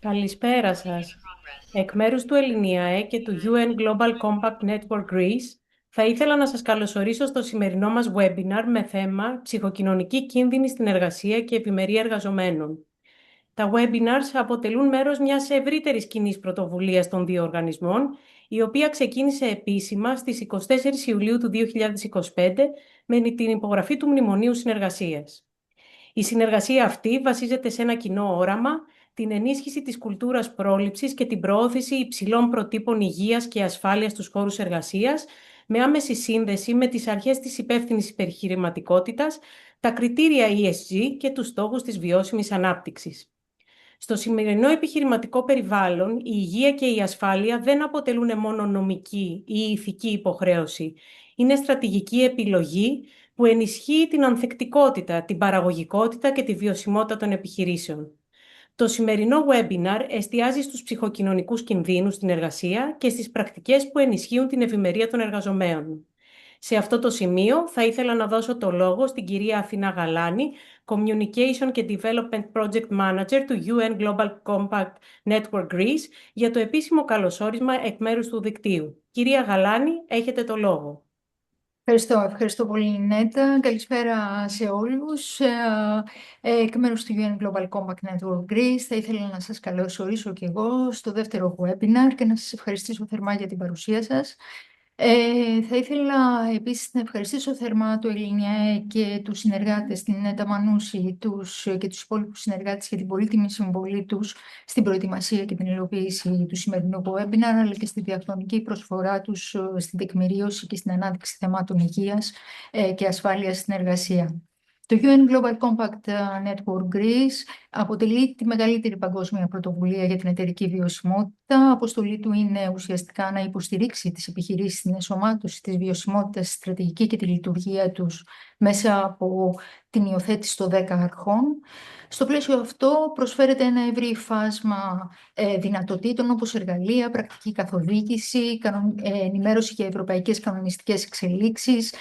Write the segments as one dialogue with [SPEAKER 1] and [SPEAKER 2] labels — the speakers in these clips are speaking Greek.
[SPEAKER 1] Καλησπέρα σας. Εκ μέρους του Ελληνιαέ και του UN Global Compact Network Greece, θα ήθελα να σας καλωσορίσω στο σημερινό μας webinar με θέμα «Ψυχοκοινωνική κίνδυνη στην εργασία και ευημερία εργαζομένων». Τα webinars αποτελούν μέρος μιας ευρύτερης κοινής πρωτοβουλίας των δύο οργανισμών, η οποία ξεκίνησε επίσημα στις 24 Ιουλίου του 2025 με την υπογραφή του Μνημονίου Συνεργασίας. Η συνεργασία αυτή βασίζεται σε ένα κοινό όραμα, την ενίσχυση της κουλτούρας πρόληψης και την προώθηση υψηλών προτύπων υγείας και ασφάλειας στους χώρους εργασίας, με άμεση σύνδεση με τις αρχές της υπεύθυνης επιχειρηματικότητας, τα κριτήρια ESG και τους στόχους της βιώσιμης ανάπτυξης. Στο σημερινό επιχειρηματικό περιβάλλον, η υγεία και η ασφάλεια δεν αποτελούν μόνο νομική ή ηθική υποχρέωση. Είναι στρατηγική επιλογή που ενισχύει την ανθεκτικότητα, την παραγωγικότητα και τη βιωσιμότητα των επιχειρήσεων. Το σημερινό webinar εστιάζει στους ψυχοκοινωνικούς κινδύνους στην εργασία και στις πρακτικές που ενισχύουν την ευημερία των εργαζομένων. Σε αυτό το σημείο θα ήθελα να δώσω το λόγο στην κυρία Αθηνά Γαλάνη, Communication και Development Project Manager του UN Global Compact Network Greece, για το επίσημο καλωσόρισμα εκ μέρους του δικτύου. Κυρία Γαλάνη, έχετε το λόγο.
[SPEAKER 2] Ευχαριστώ πολύ, Νέτα. Καλησπέρα σε όλους. Εκ μέρους του UN Global Compact Network Greece θα ήθελα να σας καλωσορίσω και εγώ στο δεύτερο webinar και να σας ευχαριστήσω θερμά για την παρουσία σας. Θα ήθελα επίσης να ευχαριστήσω θερμά το Ελληνιαέ και τους συνεργάτες, την Νέτα Μανούση και τους υπόλοιπους συνεργάτες για την πολύτιμη συμβολή τους στην προετοιμασία και την υλοποίηση του σημερινού webinar, αλλά και στη διαχρονική προσφορά τους στην τεκμηρίωση και στην ανάδειξη θεμάτων υγείας και ασφάλειας στην εργασία. Το UN Global Compact Network Greece αποτελεί τη μεγαλύτερη παγκόσμια πρωτοβουλία για την εταιρική βιωσιμότητα. Αποστολή του είναι ουσιαστικά να υποστηρίξει τις επιχειρήσεις στην ενσωμάτωση της βιωσιμότητας στη στρατηγική και τη λειτουργία τους μέσα από την υιοθέτηση των 10 αρχών. Στο πλαίσιο αυτό προσφέρεται ένα ευρύ φάσμα δυνατοτήτων όπως εργαλεία, πρακτική καθοδήγηση, ενημέρωση για ευρωπαϊκές κανονιστικές εξελίξεις,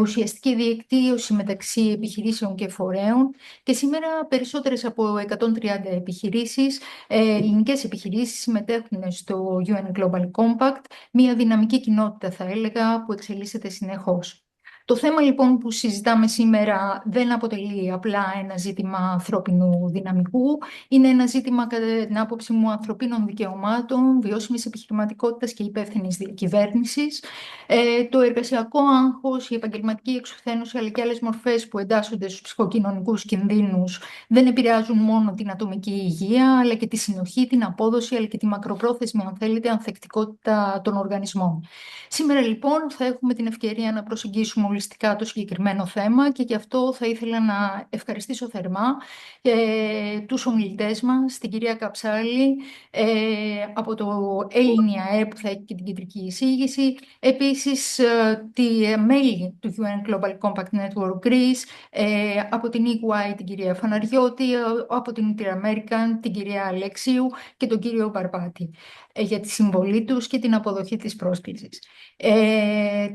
[SPEAKER 2] ουσιαστική δικτύωση μεταξύ επιχειρήσεων και φορέων και σήμερα περισσότερες από 130 επιχειρήσεις, ελληνικές επιχειρήσεις συμμετέχουν στο UN Global Compact, μια δυναμική κοινότητα θα έλεγα που εξελίσσεται συνεχώς. Το θέμα λοιπόν που συζητάμε σήμερα δεν αποτελεί απλά ένα ζήτημα ανθρώπινου δυναμικού, είναι ένα ζήτημα κατά την άποψη μου ανθρωπίνων δικαιωμάτων, βιώσιμης επιχειρηματικότητας και υπεύθυνης διακυβέρνησης. Το εργασιακό άγχος, η επαγγελματική εξουθένωση αλλά και άλλες μορφές που εντάσσονται στους ψυχοκοινωνικούς κινδύνους δεν επηρεάζουν μόνο την ατομική υγεία αλλά και τη συνοχή, την απόδοση αλλά και τη μακροπρόθεσμη αν θέλετε ανθεκτικότητα των οργανισμών. Σήμερα λοιπόν θα έχουμε την ευκαιρία να προσεγγίσουμε ολιστικά το συγκεκριμένο θέμα και γι' αυτό θα ήθελα να ευχαριστήσω θερμά τους ομιλητές μας, την κυρία Καψάλη από το Ελληνιαέ που θα έχει και την κεντρική εισήγηση, επίσης τη μέλη του UN Global Compact Network Greece, από την EY την κυρία Φαναριώτη, από την Inter-American την κυρία Αλεξίου και τον κύριο Μπαρμπάτη για τη συμβολή τους και την αποδοχή της πρόσκλησης.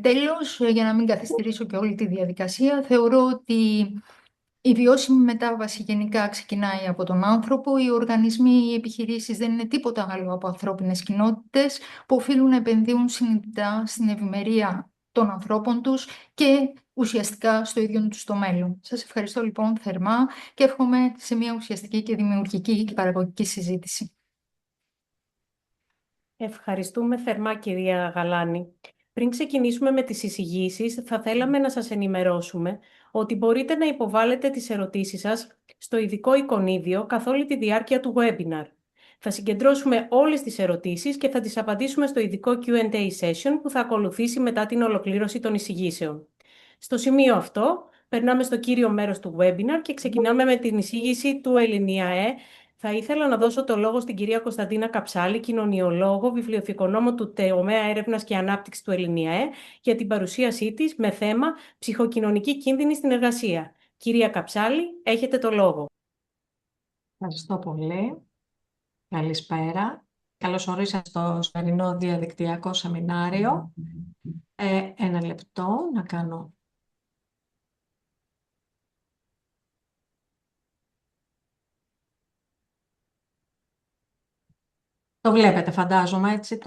[SPEAKER 2] Τέλος, για να μην καθυστερήσω και όλη τη διαδικασία, θεωρώ ότι η βιώσιμη μετάβαση γενικά ξεκινάει από τον άνθρωπο. Οι οργανισμοί, οι επιχειρήσεις δεν είναι τίποτα άλλο από ανθρώπινες κοινότητες που οφείλουν να επενδύουν συνειδητά στην ευημερία των ανθρώπων τους και ουσιαστικά στο ίδιο τους το μέλλον. Σας ευχαριστώ λοιπόν θερμά και εύχομαι σε μια ουσιαστική και δημιουργική και παραγωγική συζήτηση.
[SPEAKER 1] Ευχαριστούμε θερμά, κυρία Γαλάνη. Πριν ξεκινήσουμε με τις εισηγήσεις, θα θέλαμε να σας ενημερώσουμε ότι μπορείτε να υποβάλλετε τις ερωτήσεις σας στο ειδικό εικονίδιο καθ' όλη τη διάρκεια του webinar. Θα συγκεντρώσουμε όλες τις ερωτήσεις και θα τις απαντήσουμε στο ειδικό Q&A session που θα ακολουθήσει μετά την ολοκλήρωση των εισηγήσεων. Στο σημείο αυτό, περνάμε στο κύριο μέρος του webinar και ξεκινάμε με την εισήγηση του Ελληνιαέ. Θα ήθελα να δώσω το λόγο στην κυρία Κωνσταντίνα Καψάλη, κοινωνιολόγο, βιβλιοθηκονόμο του Τομέα Έρευνας και Ανάπτυξης του Ελληνιαέ, για την παρουσίασή της με θέμα «Ψυχοκοινωνική κίνδυνη στην εργασία». Κυρία Καψάλη, έχετε το λόγο.
[SPEAKER 3] Ευχαριστώ πολύ. Καλησπέρα. Καλώς ορίσατε στο σημερινό διαδικτυακό σεμινάριο. Ένα λεπτό να κάνω. Το βλέπετε, φαντάζομαι, έτσι,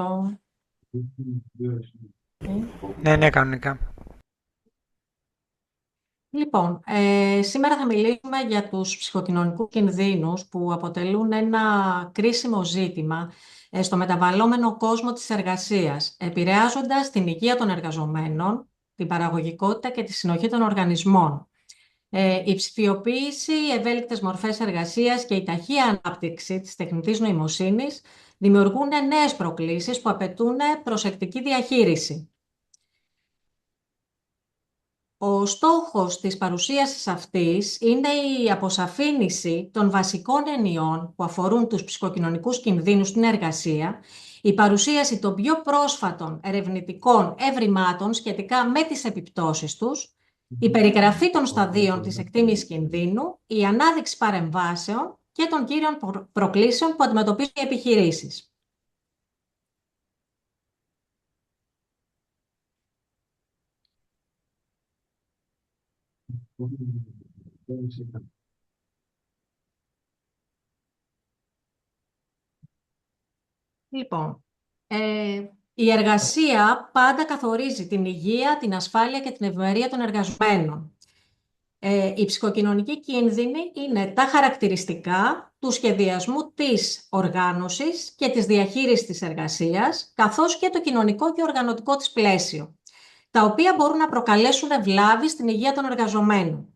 [SPEAKER 4] Ναι, κανονικά.
[SPEAKER 3] Λοιπόν, σήμερα θα μιλήσουμε για τους ψυχοκοινωνικούς κινδύνους που αποτελούν ένα κρίσιμο ζήτημα στο μεταβαλλόμενο κόσμο της εργασίας, επηρεάζοντας την υγεία των εργαζομένων, την παραγωγικότητα και τη συνοχή των οργανισμών. Η ψηφιοποίηση, οι ευέλικτες μορφές εργασίας και η ταχεία ανάπτυξη της τεχνητής νοημοσύνης δημιουργούν νέες προκλήσεις που απαιτούν προσεκτική διαχείριση. Ο στόχος της παρουσίασης αυτής είναι η αποσαφήνιση των βασικών ενιών που αφορούν τους ψυχοκοινωνικούς κινδύνους στην εργασία, η παρουσίαση των πιο πρόσφατων ερευνητικών ευρημάτων σχετικά με τις επιπτώσεις τους, η περιγραφή των σταδίων της εκτίμησης κινδύνου, η ανάδειξη παρεμβάσεων και των κύριων προκλήσεων που αντιμετωπίζουν οι επιχειρήσεις. Λοιπόν, η εργασία πάντα καθορίζει την υγεία, την ασφάλεια και την ευημερία των εργαζομένων. Οι ψυχοκοινωνικοί κίνδυνοι είναι τα χαρακτηριστικά του σχεδιασμού της οργάνωσης και της διαχείρισης της εργασίας, καθώς και το κοινωνικό και οργανωτικό της πλαίσιο, τα οποία μπορούν να προκαλέσουν βλάβη στην υγεία των εργαζομένων.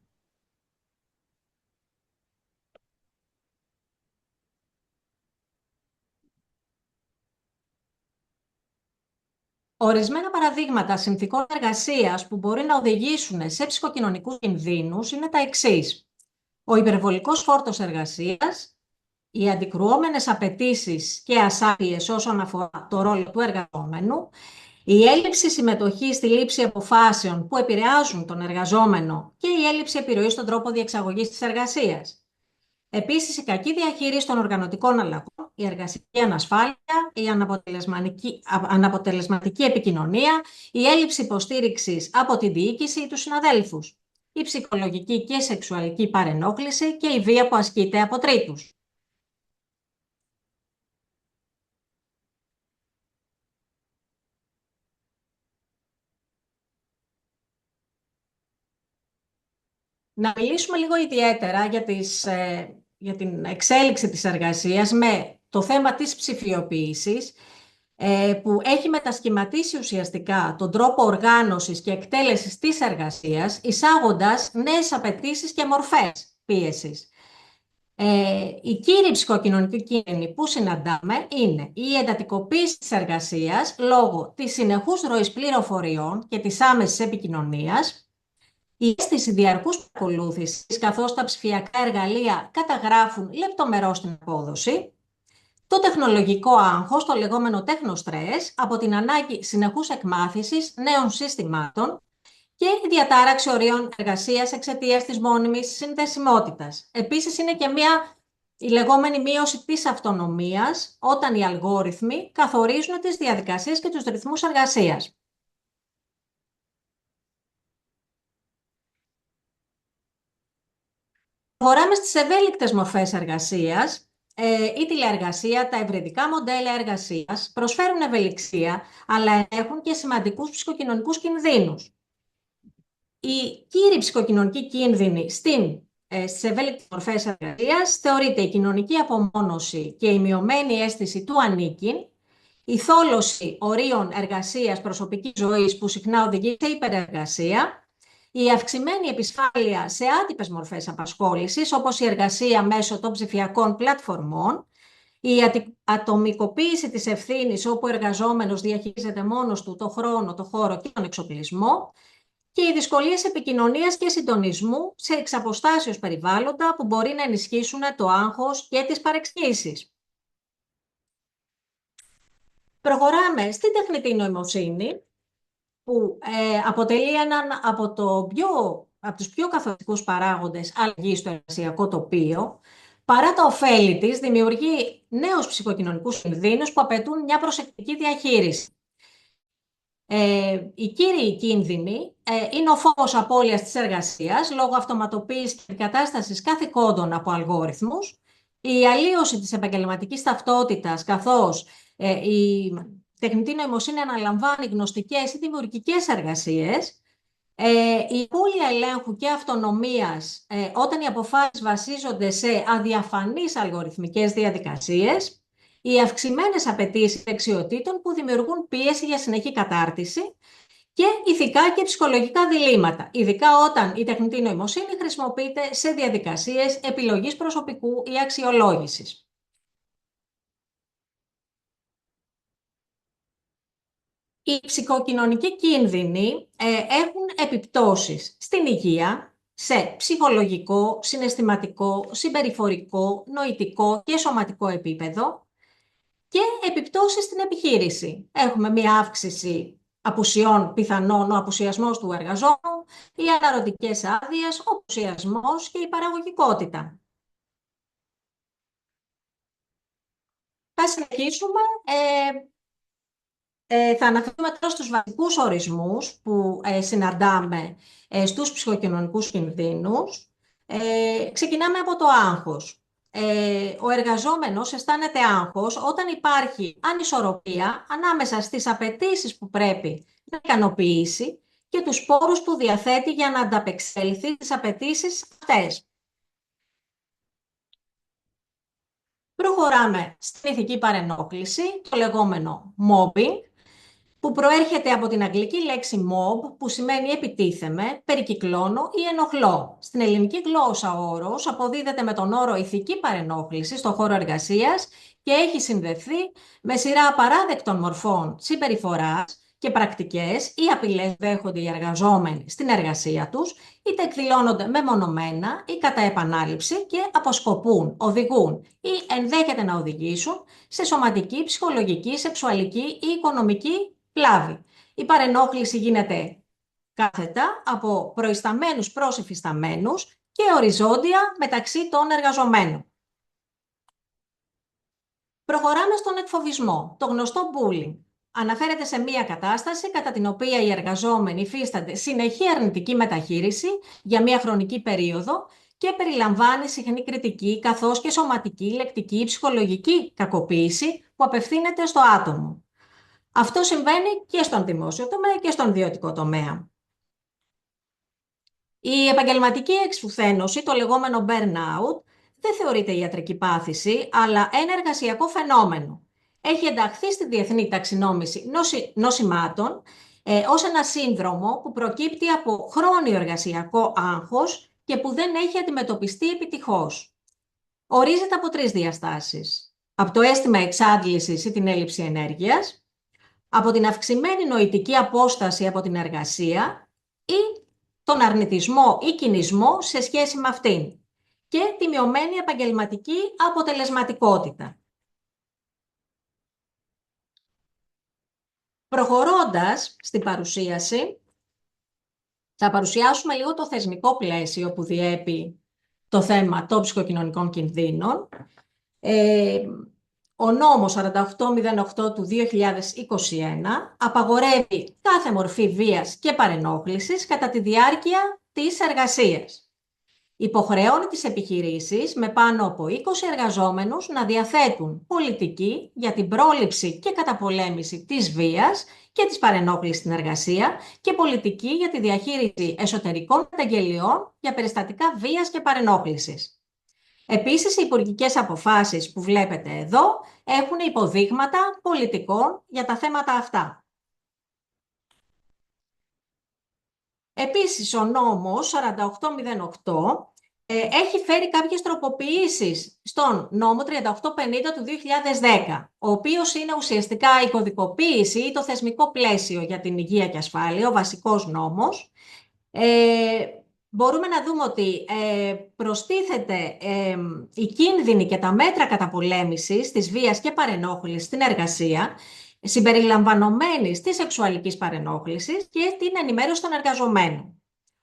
[SPEAKER 3] Ορισμένα παραδείγματα συνθηκών εργασίας που μπορεί να οδηγήσουν σε ψυχοκοινωνικούς κινδύνους είναι τα εξής. Ο υπερβολικός φόρτος εργασίας, οι αντικρουόμενες απαιτήσεις και ασάφειες όσον αφορά το ρόλο του εργαζόμενου, η έλλειψη συμμετοχής στη λήψη αποφάσεων που επηρεάζουν τον εργαζόμενο και η έλλειψη επιρροής στον τρόπο διεξαγωγής της εργασίας. Επίσης, η κακή διαχείριση των οργανωτικών αλλαγών, η εργασιακή ανασφάλεια, η αναποτελεσματική επικοινωνία, η έλλειψη υποστήριξης από την διοίκηση ή τους συναδέλφους, η ψυχολογική και σεξουαλική παρενόχληση και η βία που ασκείται από τρίτους. Να μιλήσουμε λίγο ιδιαίτερα για την εξέλιξη της εργασίας με το θέμα της ψηφιοποίησης, που έχει μετασχηματίσει ουσιαστικά τον τρόπο οργάνωσης και εκτέλεσης της εργασίας, εισάγοντας νέες απαιτήσεις και μορφές πίεσης. Οι κύριοι ψυχοκοινωνικοί κίνδυνοι που συναντάμε είναι η εντατικοποίηση της εργασίας λόγω της συνεχούς ροής πληροφοριών και της άμεσης επικοινωνίας, η αίσθηση διαρκούς παρακολούθησης, καθώς τα ψηφιακά εργαλεία καταγράφουν λεπτομερώς την απόδοση, το τεχνολογικό άγχος, το λεγόμενο τεχνοστρες, από την ανάγκη συνεχούς εκμάθησης νέων συστημάτων και η διατάραξη ορίων εργασίας εξαιτίας της μόνιμης συνδεσιμότητας. Επίσης, είναι και η λεγόμενη μείωση της αυτονομίας, όταν οι αλγόριθμοι καθορίζουν τις διαδικασίες και τους ρυθμούς εργασίας. Προχωράμε στις ευέλικτες μορφές εργασίας. Η τηλεεργασία, τα ευρυδικά μοντέλα εργασίας προσφέρουν ευελιξία, αλλά έχουν και σημαντικούς ψυχοκοινωνικούς κινδύνους. Οι κύριοι ψυχοκοινωνικοί κίνδυνοι στις ευέλικτες μορφές εργασίας θεωρείται η κοινωνική απομόνωση και η μειωμένη αίσθηση του ανήκειν, η θόλωση ορίων εργασίας προσωπικής ζωής που συχνά οδηγεί σε υπερεργασία, η αυξημένη επισφάλεια σε άτυπες μορφές απασχόλησης, όπως η εργασία μέσω των ψηφιακών πλατφορμών, η ατομικοποίηση της ευθύνης, όπου ο εργαζόμενος διαχειρίζεται μόνος του το χρόνο, το χώρο και τον εξοπλισμό, και οι δυσκολίες επικοινωνίας και συντονισμού σε εξαποστάσεως περιβάλλοντα που μπορεί να ενισχύσουν το άγχος και τις παρεξηγήσεις. Προχωράμε στην τεχνητή νοημοσύνη, που αποτελεί έναν από τους πιο καθοριστικούς παράγοντες αλλαγής στο εργασιακό τοπίο. Παρά τα ωφέλη της, δημιουργεί νέους ψυχοκοινωνικούς κινδύνους που απαιτούν μια προσεκτική διαχείριση. Οι κύριοι κίνδυνοι είναι ο φόβος απώλειας της εργασίας λόγω αυτοματοποίησης και κατάστασης καθηκόντων από αλγόριθμους, η αλλίωση της επαγγελματικής ταυτότητας, καθώς η τεχνητή νοημοσύνη αναλαμβάνει γνωστικές ή δημιουργικές εργασίες, η απώλεια ελέγχου και αυτονομίας όταν οι αποφάσεις βασίζονται σε αδιαφανείς αλγοριθμικές διαδικασίες, οι αυξημένες απαιτήσεις δεξιοτήτων που δημιουργούν πίεση για συνεχή κατάρτιση και ηθικά και ψυχολογικά διλήμματα, ειδικά όταν η τεχνητή νοημοσύνη χρησιμοποιείται σε διαδικασίες επιλογής προσωπικού ή αξιολόγησης. Οι ψυχοκοινωνικοί κίνδυνοι έχουν επιπτώσεις στην υγεία, σε ψυχολογικό, συναισθηματικό, συμπεριφορικό, νοητικό και σωματικό επίπεδο και επιπτώσεις στην επιχείρηση. Έχουμε μία αύξηση απουσιών πιθανών, ο απουσιασμός του εργαζόμενου, οι αναρωτικές άδειες, ο απουσιασμός και η παραγωγικότητα. Θα συνεχίσουμε. Θα αναφερθούμε τώρα στους βασικούς ορισμούς που συναντάμε στους ψυχοκοινωνικούς κινδύνους. Ξεκινάμε από το άγχος. Ο εργαζόμενος αισθάνεται άγχος όταν υπάρχει ανισορροπία ανάμεσα στις απαιτήσεις που πρέπει να ικανοποιήσει και τους πόρους που διαθέτει για να ανταπεξέλθει στις απαιτήσεις αυτές. Προχωράμε στην ηθική παρενόχληση, το λεγόμενο mobbing, που προέρχεται από την αγγλική λέξη mob, που σημαίνει επιτίθεμαι, περικυκλώνω ή ενοχλώ. Στην ελληνική γλώσσα ο όρος αποδίδεται με τον όρο ηθική παρενόχληση στον χώρο εργασίας και έχει συνδεθεί με σειρά απαράδεκτων μορφών συμπεριφοράς και πρακτικές ή απειλές δέχονται οι εργαζόμενοι στην εργασία τους, είτε εκδηλώνονται μεμονωμένα ή κατά επανάληψη και αποσκοπούν, οδηγούν ή ενδέχεται να οδηγήσουν σε σωματική, ψυχολογική, σεξουαλική ή οικονομική βλάβη. Η παρενόχληση γίνεται κάθετα από προϊσταμένους προς υφισταμένους και οριζόντια μεταξύ των εργαζομένων. Προχωράμε στον εκφοβισμό, το γνωστό bullying. Αναφέρεται σε μία κατάσταση κατά την οποία οι εργαζόμενοι υφίστανται συνεχή αρνητική μεταχείριση για μία χρονική περίοδο και περιλαμβάνει συχνή κριτική καθώς και σωματική, λεκτική, ψυχολογική κακοποίηση που απευθύνεται στο άτομο. Αυτό συμβαίνει και στον δημόσιο τομέα και στον ιδιωτικό τομέα. Η επαγγελματική εξουθένωση, το λεγόμενο burnout, δεν θεωρείται ιατρική πάθηση, αλλά ένα εργασιακό φαινόμενο. Έχει ενταχθεί στη Διεθνή Ταξινόμηση Νοσημάτων ως ένα σύνδρομο που προκύπτει από χρόνιο εργασιακό άγχος και που δεν έχει αντιμετωπιστεί επιτυχώς. Ορίζεται από 3 διαστάσεις. Από το αίσθημα εξάντλησης ή την έλλειψη ενέργειας, από την αυξημένη νοητική απόσταση από την εργασία ή τον αρνητισμό ή κινησμό σε σχέση με αυτήν και τη μειωμένη επαγγελματική αποτελεσματικότητα. Προχωρώντας στην παρουσίαση, θα παρουσιάσουμε λίγο το θεσμικό πλαίσιο που διέπει το θέμα των ψυχοκοινωνικών κινδύνων. Ο νόμος 4808 του 2021 απαγορεύει κάθε μορφή βίας και παρενόχλησης κατά τη διάρκεια της εργασίας. Υποχρεώνει τις επιχειρήσεις με πάνω από 20 εργαζόμενους να διαθέτουν πολιτική για την πρόληψη και καταπολέμηση της βίας και της παρενόχλησης στην εργασία και πολιτική για τη διαχείριση εσωτερικών καταγγελιών για περιστατικά βίας και παρενόχλησης. Επίσης, οι υπουργικές αποφάσεις που βλέπετε εδώ έχουν υποδείγματα πολιτικών για τα θέματα αυτά. Επίσης, ο νόμος 4808 έχει φέρει κάποιες τροποποιήσεις στον νόμο 3850 του 2010, ο οποίος είναι ουσιαστικά η κωδικοποίηση ή το θεσμικό πλαίσιο για την υγεία και ασφάλεια, ο βασικός νόμος. Μπορούμε να δούμε ότι προστίθεται η κίνδυνη και τα μέτρα καταπολέμησης της βίας και παρενόχλησης στην εργασία, συμπεριλαμβανομένης της σεξουαλικής παρενόχλησης και την ενημέρωση των εργαζομένων.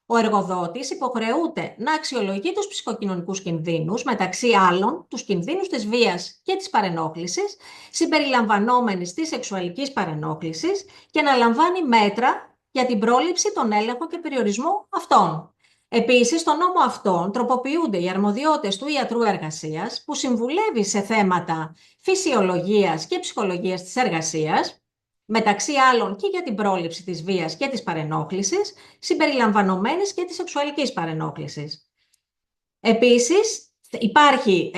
[SPEAKER 3] Ο εργοδότης υποχρεούται να αξιολογεί τους ψυχοκοινωνικούς κινδύνους, μεταξύ άλλων τους κινδύνους της βίας και της παρενόχλησης, συμπεριλαμβανόμενης της σεξουαλικής παρενόχλησης και να λαμβάνει μέτρα για την πρόληψη, τον έλεγχο και περιορισμό αυτών. Επίσης, στον νόμο αυτόν τροποποιούνται οι αρμοδιότητες του ιατρού εργασίας που συμβουλεύει σε θέματα φυσιολογίας και ψυχολογίας της εργασίας, μεταξύ άλλων και για την πρόληψη της βίας και της παρενόχλησης, συμπεριλαμβανομένης και της σεξουαλικής παρενόχλησης. Επίσης, υπάρχει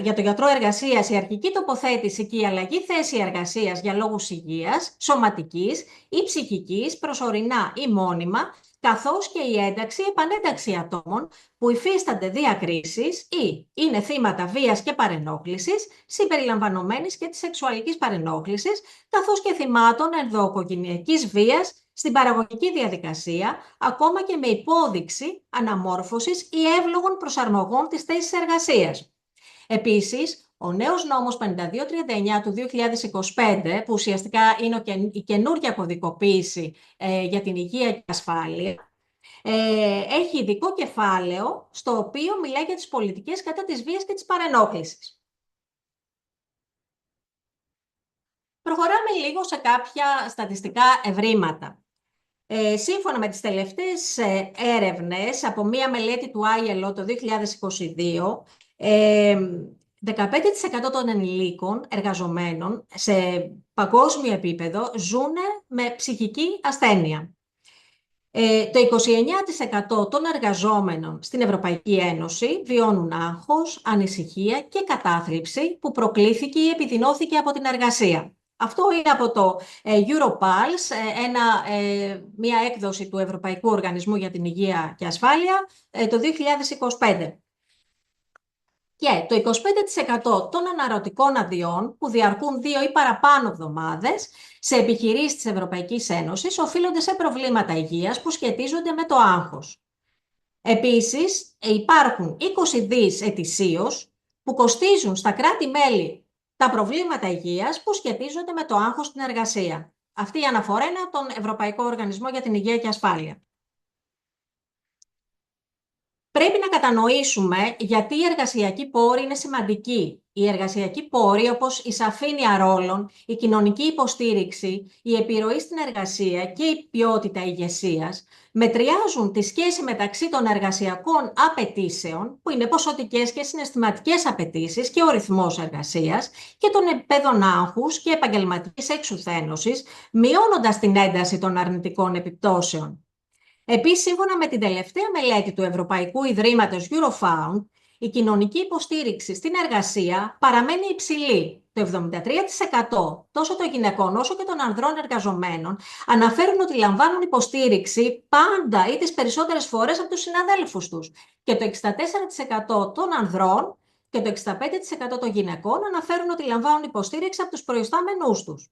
[SPEAKER 3] για το γιατρό εργασίας η αρχική τοποθέτηση και η αλλαγή θέση εργασίας για λόγους υγείας, σωματικής ή ψυχικής, προσωρινά ή μόνιμα, καθώς και η επανένταξη ατόμων που υφίστανται διακρίσεις ή είναι θύματα βίας και παρενόχλησης, συμπεριλαμβανομένης και της σεξουαλικής παρενόχλησης, καθώς και θυμάτων ενδοοικογενειακής βίας στην παραγωγική διαδικασία, ακόμα και με υπόδειξη αναμόρφωσης ή εύλογων προσαρμογών της θέσης εργασίας. Επίσης, ο νέος νόμος 5239 του 2025, που ουσιαστικά είναι η καινούργια κωδικοποίηση για την υγεία και ασφάλεια, έχει ειδικό κεφάλαιο στο οποίο μιλάει για τις πολιτικές κατά της βίας και της παρενόχλησης. Προχωράμε λίγο σε κάποια στατιστικά ευρήματα. Σύμφωνα με τις τελευταίες έρευνες από μία μελέτη του ILO το 2022, 15% των ενηλίκων εργαζομένων σε παγκόσμιο επίπεδο ζουν με ψυχική ασθένεια. Το 29% των εργαζόμενων στην Ευρωπαϊκή Ένωση βιώνουν άγχος, ανησυχία και κατάθλιψη που προκλήθηκε ή επιδεινώθηκε από την εργασία. Αυτό είναι από το Europulse, μια έκδοση του Ευρωπαϊκού Οργανισμού για την Υγεία και Ασφάλεια το 2025. Και το 25% των αναρωτικών αδειών που διαρκούν 2 ή παραπάνω εβδομάδες σε επιχειρήσεις της Ευρωπαϊκής Ένωσης οφείλονται σε προβλήματα υγείας που σχετίζονται με το άγχος. Επίσης, υπάρχουν 20 δις ετησίως που κοστίζουν στα κράτη-μέλη τα προβλήματα υγείας που σχετίζονται με το άγχος στην εργασία. Αυτή η αναφορά είναι από τον Ευρωπαϊκό Οργανισμό για την Υγεία και Ασφάλεια. Πρέπει να κατανοήσουμε γιατί οι εργασιακοί πόροι είναι σημαντικοί. Οι εργασιακοί πόροι, όπως η σαφήνεια ρόλων, η κοινωνική υποστήριξη, η επιρροή στην εργασία και η ποιότητα υγεσίας, μετριάζουν τη σχέση μεταξύ των εργασιακών απαιτήσεων, που είναι ποσοτικές και συναισθηματικές απαιτήσεις και ο ρυθμός εργασίας, και των επίπεδων άγχους και επαγγελματικής εξουθένωσης, μειώνοντας την ένταση των αρνητικών επιπτώσεων. Επίσης, σύμφωνα με την τελευταία μελέτη του Ευρωπαϊκού Ιδρύματος Eurofound, η κοινωνική υποστήριξη στην εργασία παραμένει υψηλή. Το 73% τόσο των γυναικών όσο και των ανδρών εργαζομένων αναφέρουν ότι λαμβάνουν υποστήριξη πάντα ή τις περισσότερες φορές από τους συναδέλφους τους. Και το 64% των ανδρών και το 65% των γυναικών αναφέρουν ότι λαμβάνουν υποστήριξη από τους προϊστάμενούς τους.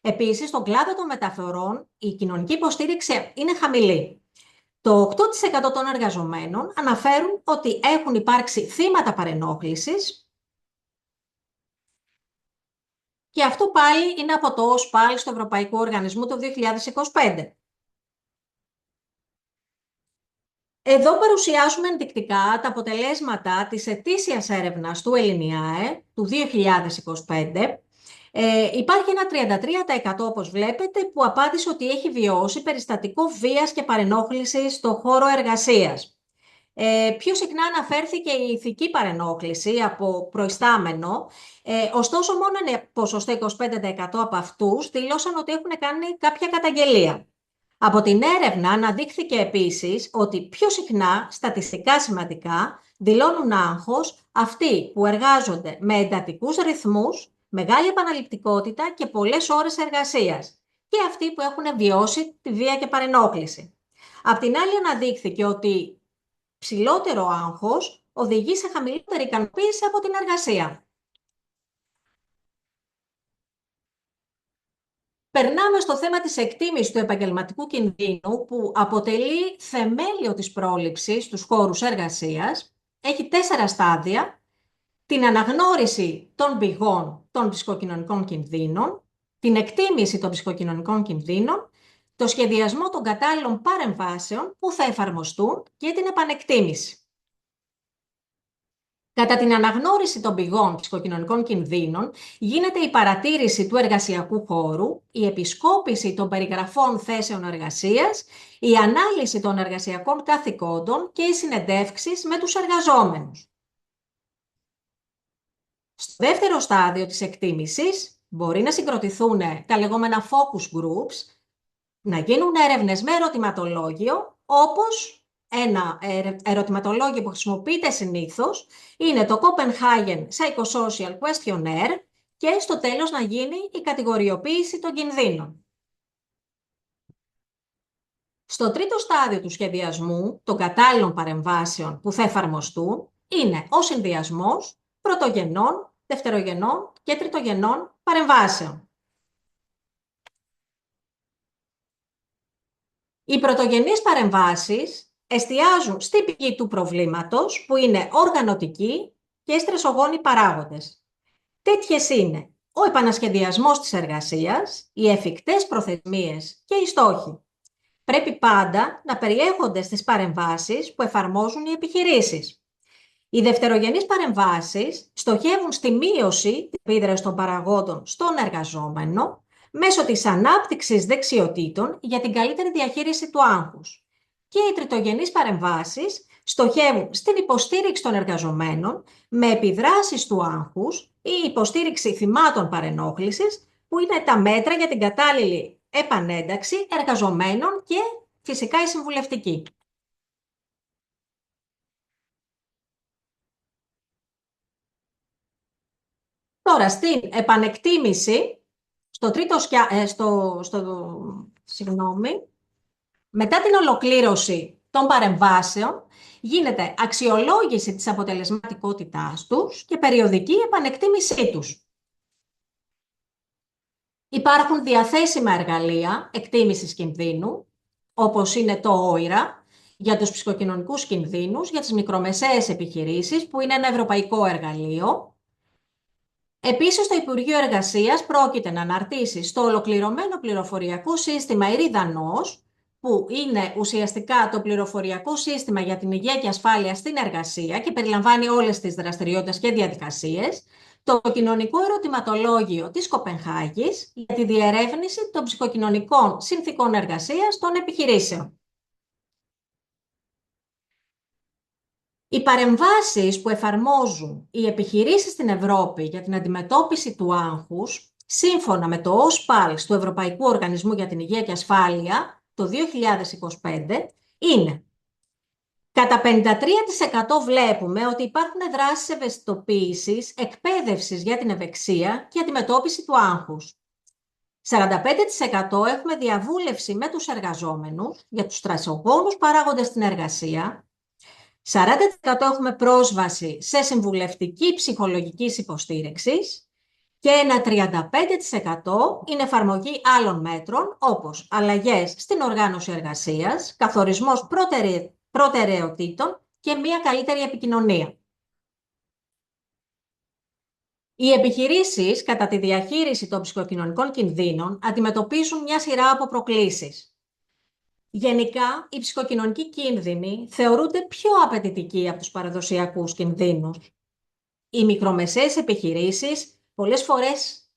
[SPEAKER 3] Επίσης, στον κλάδο των μεταφορών η κοινωνική υποστήριξη είναι χαμηλή. Το 8% των εργαζομένων αναφέρουν ότι έχουν υπάρξει θύματα παρενόχλησης και αυτό πάλι είναι από το OSPAL στο Ευρωπαϊκό Οργανισμό το 2025. Εδώ παρουσιάζουμε ενδεικτικά τα αποτελέσματα της ετήσιας έρευνας του ΕΛΙΝΙΑΕ του 2025. Υπάρχει ένα 33% όπως βλέπετε που απάντησε ότι έχει βιώσει περιστατικό βίας και παρενόχλησης στο χώρο εργασίας. Πιο συχνά αναφέρθηκε η ηθική παρενόχληση από προϊστάμενο, ωστόσο μόνο ένα ποσοστό 25% από αυτούς δηλώσαν ότι έχουν κάνει κάποια καταγγελία. Από την έρευνα αναδείχθηκε επίσης ότι πιο συχνά, στατιστικά σημαντικά, δηλώνουν άγχος αυτοί που εργάζονται με εντατικούς ρυθμούς, μεγάλη επαναληπτικότητα και πολλές ώρες εργασίας και αυτοί που έχουν βιώσει τη βία και παρενόχληση. Απ' την άλλη αναδείχθηκε ότι ψηλότερο άγχος οδηγεί σε χαμηλότερη ικανοποίηση από την εργασία. Περνάμε στο θέμα της εκτίμησης του επαγγελματικού κινδύνου που αποτελεί θεμέλιο της πρόληψης στους χώρους εργασίας. Έχει 4 στάδια. Την αναγνώριση των πηγών των ψυχοκοινωνικών κινδύνων, την εκτίμηση των ψυχοκοινωνικών κινδύνων, το σχεδιασμό των κατάλληλων παρεμβάσεων που θα εφαρμοστούν και την επανεκτίμηση. Κατά την αναγνώριση των πηγών ψυχοκοινωνικών κινδύνων, γίνεται η παρατήρηση του εργασιακού χώρου, η επισκόπηση των περιγραφών θέσεων εργασίας, η ανάλυση των εργασιακών καθηκόντων και οι συνεντεύξεις με τους εργαζόμενους. Στο δεύτερο στάδιο της εκτίμησης, μπορεί να συγκροτηθούν τα λεγόμενα focus groups, να γίνουν έρευνες με ερωτηματολόγιο, όπως ένα ερωτηματολόγιο που χρησιμοποιείται συνήθως είναι το Copenhagen Psychosocial Questionnaire και στο τέλος να γίνει η κατηγοριοποίηση των κινδύνων. Στο τρίτο στάδιο του σχεδιασμού των κατάλληλων παρεμβάσεων που θα εφαρμοστούν είναι ο συνδυασμός πρωτογενών, δευτερογενών και τριτογενών παρεμβάσεων. Οι πρωτογενείς παρεμβάσεις εστιάζουν στη πηγή του προβλήματος, που είναι οργανωτικοί και στρεσογόνοι παράγοντες. Τέτοιες είναι ο επανασχεδιασμός της εργασίας, οι εφικτές προθεσμίες και οι στόχοι. Πρέπει πάντα να περιέχονται στις παρεμβάσεις που εφαρμόζουν οι επιχειρήσεις. Οι δευτερογενείς παρεμβάσεις στοχεύουν στη μείωση της επίδρασης των παραγόντων στον εργαζόμενο μέσω της ανάπτυξης δεξιοτήτων για την καλύτερη διαχείριση του άγχους. Και οι τριτογενείς παρεμβάσεις στοχεύουν στην υποστήριξη των εργαζομένων με επιδράσεις του άγχους ή υποστήριξη θυμάτων παρενόχλησης, που είναι τα μέτρα για την κατάλληλη επανένταξη εργαζομένων και φυσικά η συμβουλευτική. Τώρα, στην επανεκτίμηση, μετά την ολοκλήρωση των παρεμβάσεων, γίνεται αξιολόγηση της αποτελεσματικότητάς τους και περιοδική επανεκτίμησή τους. Υπάρχουν διαθέσιμα εργαλεία εκτίμησης κινδύνου, όπως είναι το OIRA, για τους ψυχοκοινωνικούς κινδύνους, για τις μικρομεσαίες επιχειρήσεις, που είναι ένα ευρωπαϊκό εργαλείο. Επίσης, το Υπουργείο Εργασίας πρόκειται να αναρτήσει στο ολοκληρωμένο πληροφοριακό σύστημα Ειρίδανος, που είναι ουσιαστικά το πληροφοριακό σύστημα για την υγεία και ασφάλεια στην εργασία και περιλαμβάνει όλες τις δραστηριότητες και διαδικασίες, το κοινωνικό ερωτηματολόγιο της Κοπενχάγης για τη διερεύνηση των ψυχοκοινωνικών συνθηκών εργασίας των επιχειρήσεων. Οι παρεμβάσεις που εφαρμόζουν οι επιχειρήσεις στην Ευρώπη για την αντιμετώπιση του άγχους, σύμφωνα με το OSPALS του Ευρωπαϊκού Οργανισμού για την Υγεία και Ασφάλεια, το 2025, είναι κατά 53% βλέπουμε ότι υπάρχουν δράσεις ευαισθητοποίησης, εκπαίδευσης για την ευεξία και αντιμετώπιση του άγχους. 45% έχουμε διαβούλευση με τους εργαζόμενους για τους στρεσογόνους παράγοντες στην εργασία. 40% έχουμε πρόσβαση σε συμβουλευτική ψυχολογικής υποστήριξης. Και ένα 35% είναι εφαρμογή άλλων μέτρων, όπως αλλαγές στην οργάνωση εργασίας, καθορισμός προτεραιοτήτων και μια καλύτερη επικοινωνία. Οι επιχειρήσεις, κατά τη διαχείριση των ψυχοκοινωνικών κινδύνων, αντιμετωπίζουν μια σειρά από προκλήσεις. Γενικά, οι ψυχοκοινωνικοί κίνδυνοι θεωρούνται πιο απαιτητικοί από τους παραδοσιακούς κινδύνους. Οι μικρομεσαίες επιχειρήσεις πολλές φορές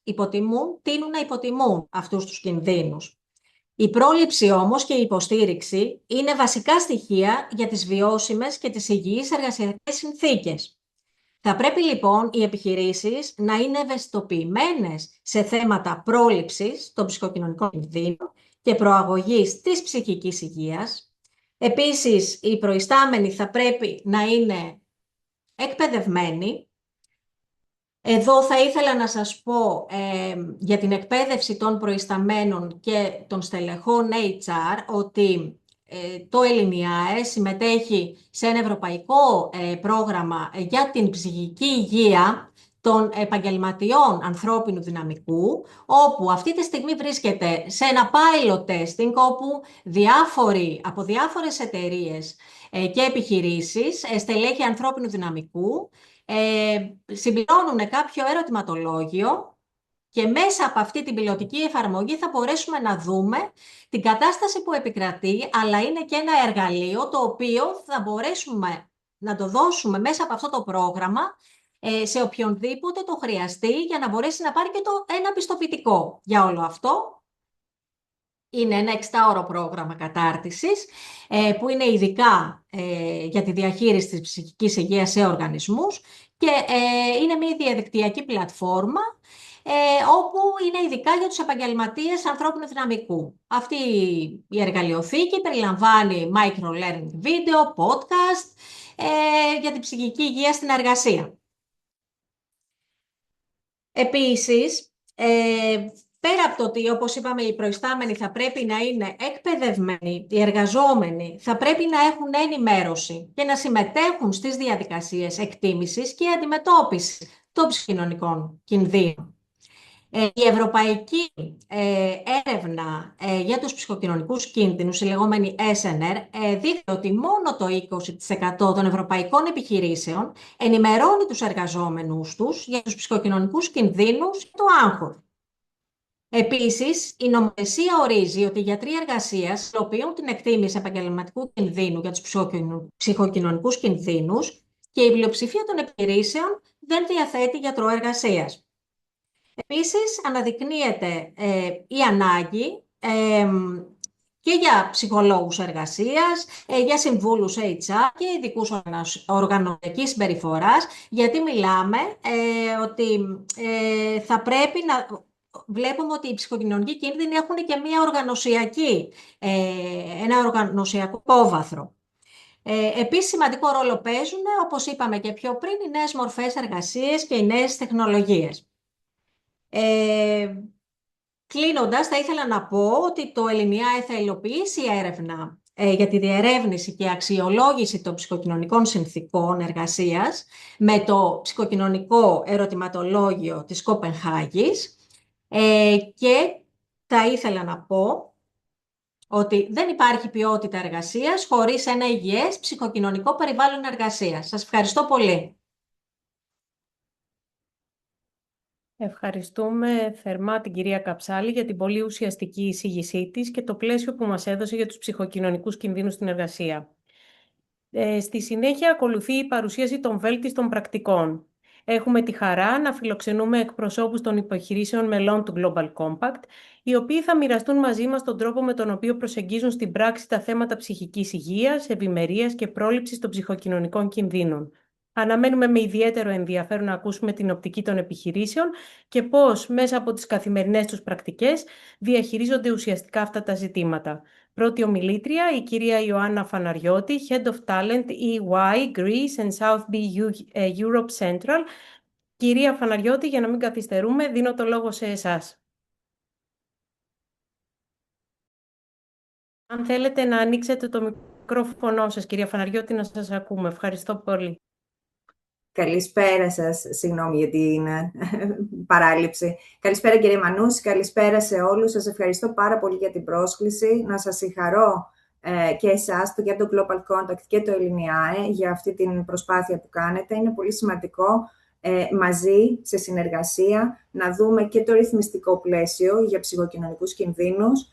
[SPEAKER 3] τείνουν να υποτιμούν αυτούς τους κινδύνους. Η πρόληψη όμως και η υποστήριξη είναι βασικά στοιχεία για τις βιώσιμες και τις υγιείς εργασιακές συνθήκες. Θα πρέπει λοιπόν οι επιχειρήσεις να είναι ευαισθητοποιημένες σε θέματα πρόληψης των ψυχοκοινωνικών κινδύνων και προαγωγής της ψυχικής υγείας. Επίσης, οι προϊστάμενοι θα πρέπει να είναι εκπαιδευμένοι. Εδώ θα ήθελα να σας πω για την εκπαίδευση των προϊσταμένων και των στελεχών HR ότι το ΕΛΙΝΙΑΕ συμμετέχει σε ένα ευρωπαϊκό πρόγραμμα για την ψυχική υγεία των επαγγελματιών ανθρώπινου δυναμικού, όπου αυτή τη στιγμή βρίσκεται σε ένα pilot testing, όπου από διάφορες εταιρείες και επιχειρήσεις, στελέχη ανθρώπινου δυναμικού, συμπληρώνουν κάποιο ερωτηματολόγιο και μέσα από αυτή την πιλωτική εφαρμογή θα μπορέσουμε να δούμε την κατάσταση που επικρατεί, αλλά είναι και ένα εργαλείο το οποίο θα μπορέσουμε να το δώσουμε μέσα από αυτό το πρόγραμμα σε οποιονδήποτε το χρειαστεί για να μπορέσει να πάρει και ένα πιστοποιητικό για όλο αυτό. Είναι ένα 6ωρο πρόγραμμα κατάρτισης που είναι ειδικά για τη διαχείριση της ψυχικής υγείας σε οργανισμούς και είναι μια διαδικτυακή πλατφόρμα όπου είναι ειδικά για τους επαγγελματίες ανθρώπινου δυναμικού. Αυτή η εργαλειοθήκη περιλαμβάνει micro-learning video, podcast για την ψυχική υγεία στην εργασία. Επίσης, πέρα από το ότι, όπως είπαμε, οι προϊστάμενοι θα πρέπει να είναι εκπαιδευμένοι, οι εργαζόμενοι θα πρέπει να έχουν ενημέρωση και να συμμετέχουν στις διαδικασίες εκτίμησης και αντιμετώπισης των ψυχοκοινωνικών κινδύνων. Η ευρωπαϊκή έρευνα για τους ψυχοκοινωνικούς κίνδυνους, η λεγόμενη SNR, δείχνει ότι μόνο το 20% των ευρωπαϊκών επιχειρήσεων ενημερώνει τους εργαζόμενους τους για τους ψυχοκοινωνικούς κινδύνους και το άγχος. Επίσης, η νομοθεσία ορίζει ότι οι γιατροί εργασίας υλοποιούν την εκτίμηση επαγγελματικού κινδύνου για τους ψυχοκοινωνικούς κινδύνους και η πλειοψηφία των επιχειρήσεων δεν διαθέτει γιατρό εργασίας. Επίσης, αναδεικνύεται η ανάγκη και για ψυχολόγους εργασίας, για συμβούλους HR και ειδικούς οργανωτικής συμπεριφοράς, γιατί μιλάμε ότι θα πρέπει να βλέπουμε ότι οι ψυχοκοινωνικοί κίνδυνοι έχουν και ένα οργανωσιακό υπόβαθρο. Επίσης, σημαντικό ρόλο παίζουν, όπως είπαμε και πιο πριν, οι νέες μορφές εργασίας και οι νέες τεχνολογίες. Κλείνοντας, θα ήθελα να πω ότι το ΕΛΙΝΙΑΕ θα υλοποιήσει έρευνα για τη διερεύνηση και αξιολόγηση των ψυχοκοινωνικών συνθηκών εργασίας με το ψυχοκοινωνικό ερωτηματολόγιο της Κοπενχάγης και θα ήθελα να πω ότι δεν υπάρχει ποιότητα εργασίας χωρίς ένα υγιές ψυχοκοινωνικό περιβάλλον εργασίας. Σας ευχαριστώ πολύ.
[SPEAKER 1] Ευχαριστούμε θερμά την κυρία Καψάλη για την πολύ ουσιαστική εισήγησή της και το πλαίσιο που μας έδωσε για τους ψυχοκοινωνικούς κινδύνους στην εργασία. Στη συνέχεια ακολουθεί η παρουσίαση των βέλτιστων πρακτικών. Έχουμε τη χαρά να φιλοξενούμε εκπροσώπους των επιχειρήσεων μελών του Global Compact, οι οποίοι θα μοιραστούν μαζί μας τον τρόπο με τον οποίο προσεγγίζουν στην πράξη τα θέματα ψυχικής υγείας, ευημερίας και πρόληψης των ψυχοκοινωνικών κινδύνων. Αναμένουμε με ιδιαίτερο ενδιαφέρον να ακούσουμε την οπτική των επιχειρήσεων και πώς μέσα από τις καθημερινές τους πρακτικές διαχειρίζονται ουσιαστικά αυτά τα ζητήματα. Πρώτη ομιλήτρια, η κυρία Ιωάννα Φαναριώτη, Head of Talent EY, Greece and South B Europe Central. Κυρία Φαναριώτη, για να μην καθυστερούμε, δίνω το λόγο σε εσάς. Αν θέλετε να ανοίξετε το μικρόφωνο σας, κυρία Φαναριώτη, να σας ακούμε. Ευχαριστώ πολύ.
[SPEAKER 5] Καλησπέρα σας, συγγνώμη για την παράληψη. Καλησπέρα κύριε Μανούση, καλησπέρα σε όλους. Σας ευχαριστώ πάρα πολύ για την πρόσκληση. Να σας συγχαρώ και εσάς και το Global Contact και το ΕΛΙΝΙΑΕ για αυτή την προσπάθεια που κάνετε. Είναι πολύ σημαντικό μαζί, σε συνεργασία, να δούμε και το ρυθμιστικό πλαίσιο για ψυχοκοινωνικούς κινδύνους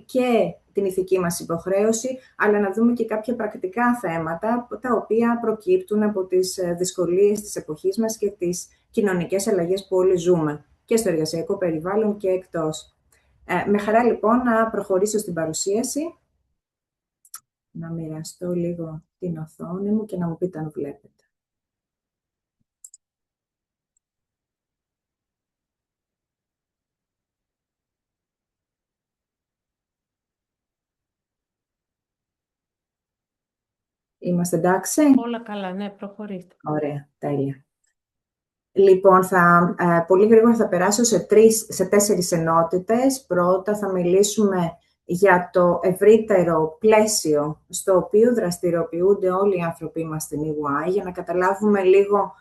[SPEAKER 5] και την ηθική μας υποχρέωση, αλλά να δούμε και κάποια πρακτικά θέματα τα οποία προκύπτουν από τις δυσκολίες της εποχής μας και τις κοινωνικές αλλαγές που όλοι ζούμε και στο εργασιακό περιβάλλον και εκτός. Με χαρά λοιπόν να προχωρήσω στην παρουσίαση, να μοιραστώ λίγο την οθόνη μου και να μου πείτε αν βλέπετε. Είμαστε εντάξει?
[SPEAKER 1] Όλα καλά, ναι, προχωρήστε.
[SPEAKER 5] Ωραία, τέλεια. Λοιπόν, πολύ γρήγορα θα περάσω σε 4 ενότητες. Πρώτα θα μιλήσουμε για το ευρύτερο πλαίσιο στο οποίο δραστηριοποιούνται όλοι οι άνθρωποι μας στην EY, για να καταλάβουμε λίγο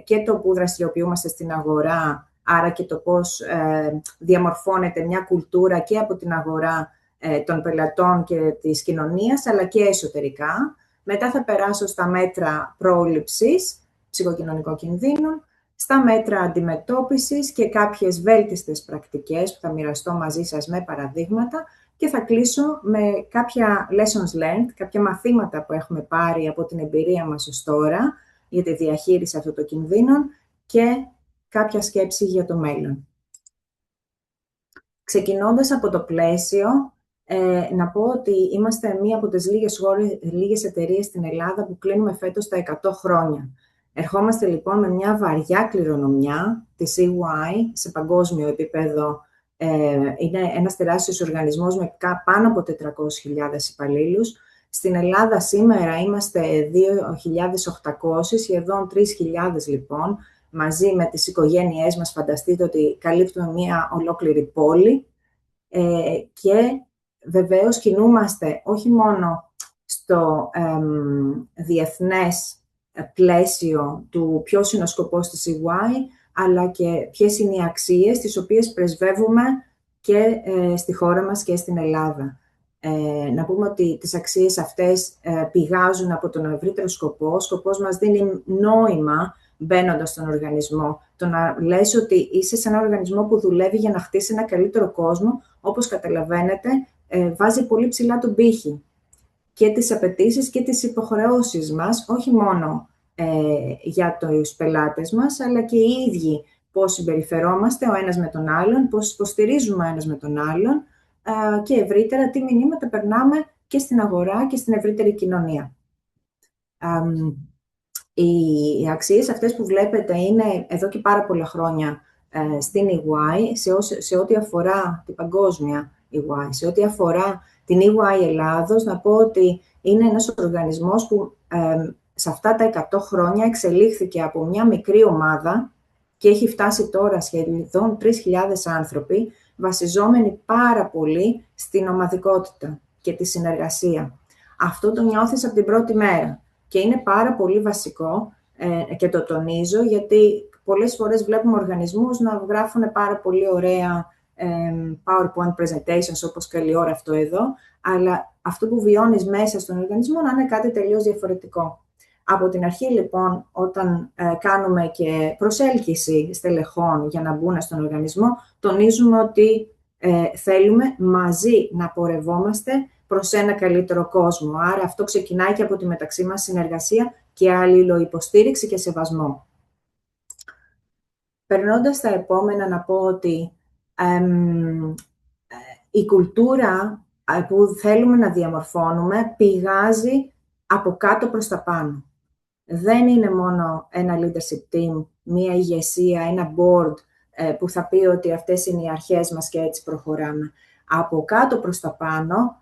[SPEAKER 5] και το που δραστηριοποιούμαστε στην αγορά, άρα και το πώς διαμορφώνεται μια κουλτούρα και από την αγορά των πελατών και της κοινωνίας, αλλά και εσωτερικά. Μετά θα περάσω στα μέτρα πρόληψης ψυχοκοινωνικών κινδύνων, στα μέτρα αντιμετώπισης και κάποιες βέλτιστες πρακτικές που θα μοιραστώ μαζί σας με παραδείγματα και θα κλείσω με κάποια lessons learned, κάποια μαθήματα που έχουμε πάρει από την εμπειρία μας ως τώρα για τη διαχείριση αυτών των κινδύνων και κάποια σκέψη για το μέλλον. Ξεκινώντας από το πλαίσιο, να πω ότι είμαστε μία από τις λίγες εταιρείες στην Ελλάδα που κλείνουμε φέτος τα 100 χρόνια. Ερχόμαστε λοιπόν με μια βαριά κληρονομιά της EY σε παγκόσμιο επίπεδο. Είναι ένας τεράστιος οργανισμός με πάνω από 400.000 υπαλλήλους. Στην Ελλάδα σήμερα είμαστε 2.800, σχεδόν 3.000 λοιπόν, μαζί με τις οικογένειές μας. Φανταστείτε ότι καλύπτουμε μια ολόκληρη πόλη και βεβαίως κινούμαστε όχι μόνο στο διεθνές πλαίσιο του ποιος είναι ο σκοπός της EY, αλλά και ποιες είναι οι αξίες τις οποίες πρεσβεύουμε και στη χώρα μας και στην Ελλάδα. Να πούμε ότι τις αξίες αυτές πηγάζουν από τον ευρύτερο σκοπό. Ο σκοπός μας δίνει νόημα μπαίνοντας στον οργανισμό. Το να λες ότι είσαι σε ένα οργανισμό που δουλεύει για να χτίσει ένα καλύτερο κόσμο, όπως καταλαβαίνετε, βάζει πολύ ψηλά τον πύχη και τις απαιτήσεις και τις υποχρεώσεις μας, όχι μόνο για τους πελάτες μας, αλλά και οι ίδιοι πώς συμπεριφερόμαστε ο ένας με τον άλλον, πώς υποστηρίζουμε ο ένας με τον άλλον και ευρύτερα τι μηνύματα περνάμε και στην αγορά και στην ευρύτερη κοινωνία. Οι αξίες αυτές που βλέπετε είναι εδώ και πάρα πολλά χρόνια στην EY, σε ό,τι αφορά την παγκόσμια EY, σε ό,τι αφορά την EY Ελλάδος, να πω ότι είναι ένας οργανισμός που σε αυτά τα 100 χρόνια εξελίχθηκε από μια μικρή ομάδα και έχει φτάσει τώρα σχεδόν 3.000 άνθρωποι, βασιζόμενοι πάρα πολύ στην ομαδικότητα και τη συνεργασία. Αυτό το νιώθεις από την πρώτη μέρα και είναι πάρα πολύ βασικό και το τονίζω, γιατί πολλές φορές βλέπουμε οργανισμούς να γράφουν πάρα πολύ ωραία PowerPoint presentations, όπως καλή ώρα αυτό εδώ, αλλά αυτό που βιώνεις μέσα στον οργανισμό να είναι κάτι τελείως διαφορετικό. Από την αρχή, λοιπόν, όταν κάνουμε και προσέλκυση στελεχών για να μπουν στον οργανισμό, τονίζουμε ότι θέλουμε μαζί να πορευόμαστε προς ένα καλύτερο κόσμο. Άρα αυτό ξεκινάει και από τη μεταξύ μας συνεργασία και αλληλοϊποστήριξη και σεβασμό. Περνώντας στα επόμενα, να πω ότι η κουλτούρα που θέλουμε να διαμορφώνουμε πηγάζει από κάτω προς τα πάνω. Δεν είναι μόνο ένα leadership team, μία ηγεσία, ένα board που θα πει ότι αυτές είναι οι αρχές μας και έτσι προχωράμε. Από κάτω προς τα πάνω,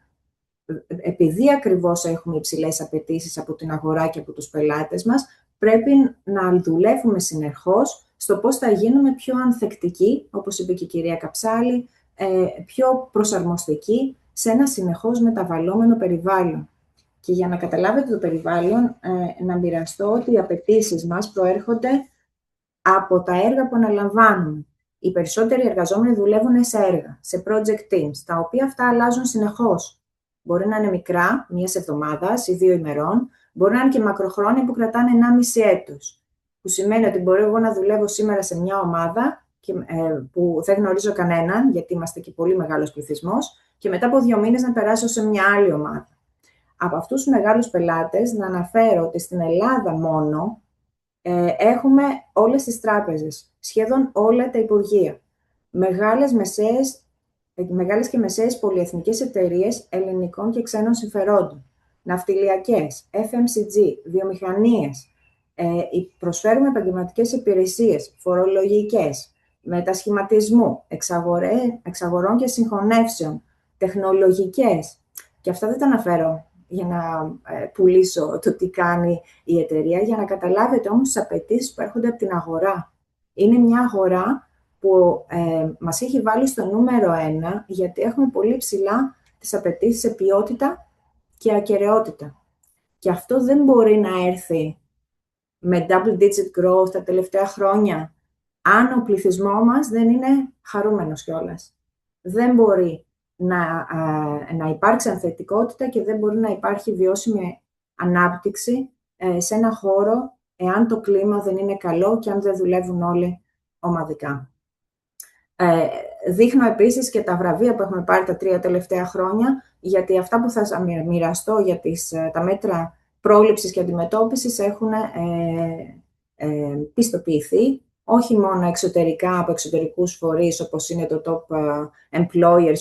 [SPEAKER 5] επειδή ακριβώς έχουμε υψηλές απαιτήσεις από την αγορά και από τους πελάτες μας, πρέπει να δουλεύουμε συνεχώς στο πώς θα γίνουμε πιο ανθεκτικοί, όπως είπε και η κυρία Καψάλη, πιο προσαρμοστικοί σε ένα συνεχώς μεταβαλλόμενο περιβάλλον. Και για να καταλάβετε το περιβάλλον, να μοιραστώ ότι οι απαιτήσεις μας προέρχονται από τα έργα που αναλαμβάνουμε. Οι περισσότεροι εργαζόμενοι δουλεύουν σε έργα, σε project teams, τα οποία αυτά αλλάζουν συνεχώς. Μπορεί να είναι μικρά, μιας εβδομάδας ή 2 ημερών, μπορεί να είναι και μακροχρόνια που κρατάνε 1,5 έτος. Που σημαίνει ότι μπορεί εγώ να δουλεύω σήμερα σε μια ομάδα που δεν γνωρίζω κανέναν, γιατί είμαστε και πολύ μεγάλος πληθυσμός, και μετά από 2 μήνες να περάσω σε μια άλλη ομάδα. Από αυτούς τους μεγάλους πελάτες, να αναφέρω ότι στην Ελλάδα μόνο έχουμε όλες τις τράπεζες, σχεδόν όλα τα υπουργεία, μεγάλες και μεσαίες πολυεθνικές εταιρείες ελληνικών και ξένων συμφερόντων, ναυτιλιακές, FMCG, βιομηχανίες, προσφέρουμε επαγγελματικές υπηρεσίες, φορολογικές, μετασχηματισμού, εξαγορών και συγχωνεύσεων, τεχνολογικές. Και αυτά δεν τα αναφέρω για να πουλήσω το τι κάνει η εταιρεία, για να καταλάβετε όμως τις απαιτήσεις που έρχονται από την αγορά. Είναι μια αγορά που μας έχει βάλει στο νούμερο 1, γιατί έχουμε πολύ ψηλά τις απαιτήσεις σε ποιότητα και ακεραιότητα. Και αυτό δεν μπορεί να έρθει με double-digit growth τα τελευταία χρόνια, αν ο πληθυσμός μας δεν είναι χαρούμενος κιόλας. Δεν μπορεί να υπάρξει ανθεκτικότητα και δεν μπορεί να υπάρχει βιώσιμη ανάπτυξη σε ένα χώρο, εάν το κλίμα δεν είναι καλό και αν δεν δουλεύουν όλοι ομαδικά. Δείχνω επίσης και τα βραβεία που έχουμε πάρει τα 3 τελευταία χρόνια, γιατί αυτά που θα μοιραστώ για τα μέτρα πρόληψης και αντιμετώπισης έχουν πιστοποιηθεί, όχι μόνο εξωτερικά από εξωτερικούς φορείς, όπως είναι το Top Employers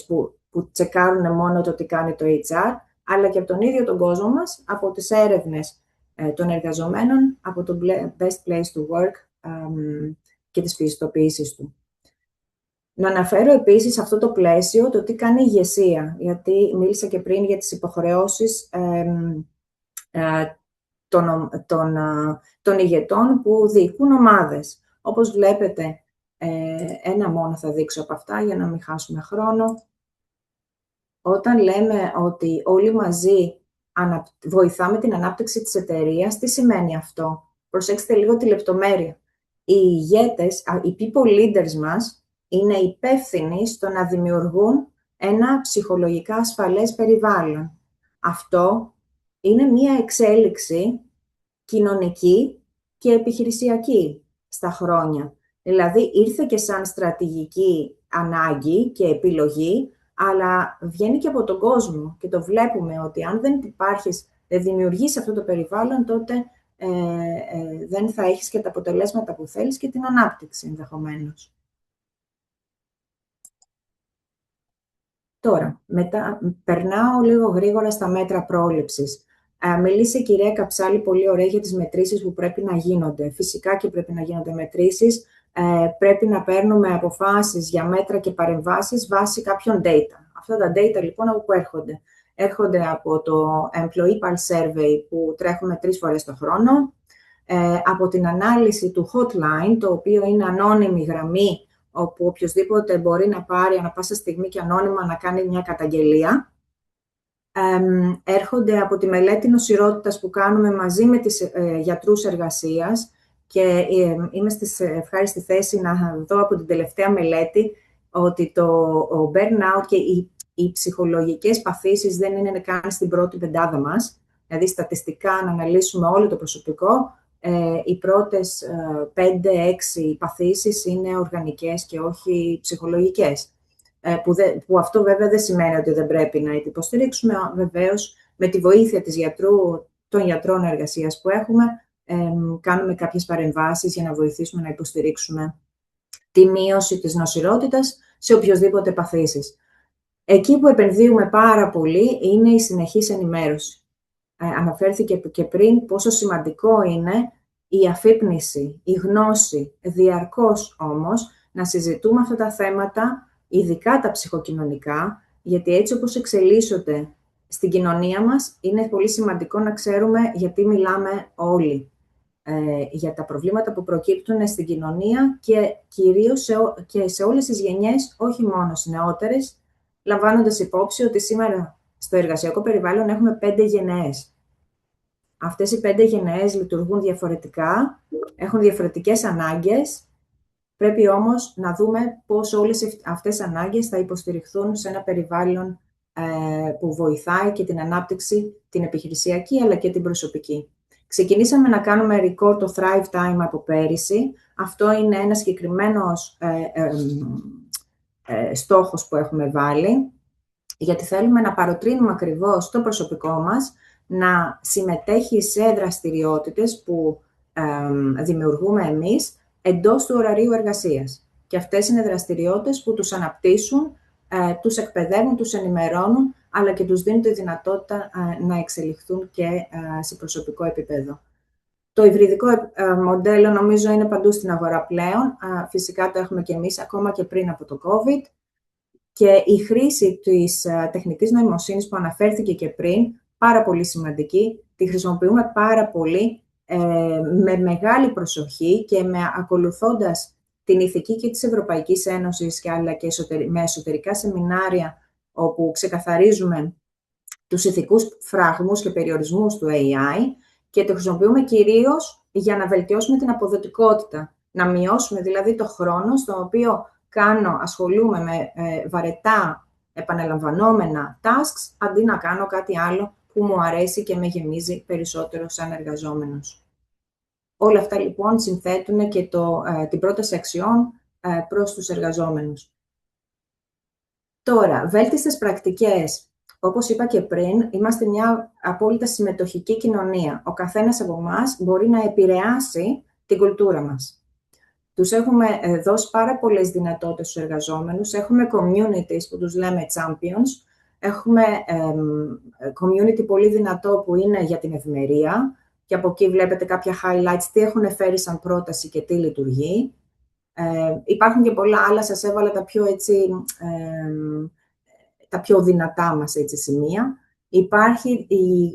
[SPEAKER 5] που τσεκάρουν μόνο το τι κάνει το HR, αλλά και από τον ίδιο τον κόσμο μας, από τις έρευνες των εργαζομένων, από το Best Place to Work και τις πιστοποιήσεις του. Να αναφέρω επίσης σε αυτό το πλαίσιο το τι κάνει η ηγεσία, γιατί μίλησα και πριν για τις υποχρεώσεις των ηγετών που διοικούν ομάδες. Όπως βλέπετε, ένα μόνο θα δείξω από αυτά για να μην χάσουμε χρόνο. Όταν λέμε ότι όλοι μαζί βοηθάμε την ανάπτυξη της εταιρείας, τι σημαίνει αυτό? Προσέξτε λίγο τη λεπτομέρεια. Οι ηγέτες, οι people leaders μας, είναι υπεύθυνοι στο να δημιουργούν ένα ψυχολογικά ασφαλές περιβάλλον. Αυτό είναι μία εξέλιξη κοινωνική και επιχειρησιακή στα χρόνια. Δηλαδή, ήρθε και σαν στρατηγική ανάγκη και επιλογή, αλλά βγαίνει και από τον κόσμο και το βλέπουμε ότι αν δεν δημιουργείς αυτό το περιβάλλον, τότε δεν θα έχεις και τα αποτελέσματα που θέλεις και την ανάπτυξη ενδεχομένως. Τώρα, περνάω λίγο γρήγορα στα μέτρα πρόληψης. Μίλησε η κυρία Καψάλη πολύ ωραία για τις μετρήσεις που πρέπει να γίνονται. Φυσικά και πρέπει να γίνονται μετρήσεις. Πρέπει να παίρνουμε αποφάσεις για μέτρα και παρεμβάσεις βάσει κάποιων data. Αυτά τα data λοιπόν από πού έρχονται? Έρχονται από το Employee Pulse Survey που τρέχουμε 3 φορές το χρόνο, από την ανάλυση του hotline, το οποίο είναι ανώνυμη γραμμή, όπου οποιοσδήποτε μπορεί να πάρει ανά πάσα στιγμή και ανώνυμα να κάνει μια καταγγελία. Έρχονται από τη μελέτη νοσηρότητας που κάνουμε μαζί με τις γιατρούς εργασίας και είμαι στη ευχάριστη θέση να δω από την τελευταία μελέτη ότι ο burnout και οι ψυχολογικές παθήσεις δεν είναι καν στην πρώτη πεντάδα μας. Δηλαδή, στατιστικά, να αναλύσουμε όλο το προσωπικό, οι πρώτες 5-6 παθήσεις είναι οργανικές και όχι ψυχολογικές. Που αυτό βέβαια δεν σημαίνει ότι δεν πρέπει να υποστηρίξουμε. Βεβαίως, με τη βοήθεια των γιατρών εργασίας που έχουμε, κάνουμε κάποιες παρεμβάσεις για να βοηθήσουμε να υποστηρίξουμε τη μείωση της νοσηρότητας σε οποιοσδήποτε παθήσεις. Εκεί που επενδύουμε πάρα πολύ είναι η συνεχής ενημέρωση. Αναφέρθηκε και πριν πόσο σημαντικό είναι η αφύπνιση, η γνώση, διαρκώς όμως να συζητούμε αυτά τα θέματα, ειδικά τα ψυχοκοινωνικά, γιατί έτσι όπως εξελίσσονται στην κοινωνία μας, είναι πολύ σημαντικό να ξέρουμε γιατί μιλάμε όλοι για τα προβλήματα που προκύπτουν στην κοινωνία και κυρίως και σε όλες τις γενιές, όχι μόνο στις νεότερες, λαμβάνοντας υπόψη ότι σήμερα στο εργασιακό περιβάλλον έχουμε 5 γενναίες. Αυτές οι 5 γενναίες λειτουργούν διαφορετικά, έχουν διαφορετικές ανάγκες. Πρέπει όμως να δούμε πώς όλες αυτές οι ανάγκες θα υποστηριχθούν σε ένα περιβάλλον που βοηθάει και την ανάπτυξη, την επιχειρησιακή αλλά και την προσωπική. Ξεκινήσαμε να κάνουμε record το Thrive Time από πέρυσι. Αυτό είναι ένα συγκεκριμένος στόχος που έχουμε βάλει, γιατί θέλουμε να παροτρύνουμε ακριβώς το προσωπικό μας να συμμετέχει σε δραστηριότητες που δημιουργούμε εμείς εντός του ωραρίου εργασίας. Και αυτές είναι δραστηριότητες που τους αναπτύσσουν, τους εκπαιδεύουν, τους ενημερώνουν, αλλά και τους δίνουν τη δυνατότητα να εξελιχθούν και σε προσωπικό επίπεδο. Το υβριδικό μοντέλο νομίζω είναι παντού στην αγορά πλέον. Φυσικά το έχουμε και εμείς ακόμα και πριν από το COVID. Και η χρήση της τεχνητής νοημοσύνης που αναφέρθηκε και πριν, πάρα πολύ σημαντική, τη χρησιμοποιούμε πάρα πολύ με μεγάλη προσοχή και ακολουθώντας την ηθική και της Ευρωπαϊκής Ένωσης αλλά και με εσωτερικά σεμινάρια όπου ξεκαθαρίζουμε τους ηθικούς φραγμούς και περιορισμούς του AI και το χρησιμοποιούμε κυρίως για να βελτιώσουμε την αποδοτικότητα, να μειώσουμε δηλαδή το χρόνο στο οποίο ασχολούμαι με βαρετά επαναλαμβανόμενα tasks, αντί να κάνω κάτι άλλο που μου αρέσει και με γεμίζει περισσότερο σαν εργαζόμενος. Όλα αυτά λοιπόν συνθέτουν και την πρόταση αξιών προς τους εργαζόμενους. Τώρα, βέλτιστες πρακτικές. Όπως είπα και πριν, είμαστε μια απόλυτα συμμετοχική κοινωνία. Ο καθένας από εμάς μπορεί να επηρεάσει την κουλτούρα μας. Τους έχουμε δώσει πάρα πολλές δυνατότητες στους εργαζόμενους. Έχουμε communities που τους λέμε champions. Έχουμε community πολύ δυνατό που είναι για την ευημερία. Και από εκεί βλέπετε κάποια highlights, τι έχουν φέρει σαν πρόταση και τι λειτουργεί. Υπάρχουν και πολλά άλλα, σας έβαλα τα πιο, τα πιο δυνατά μας σημεία. Υπάρχει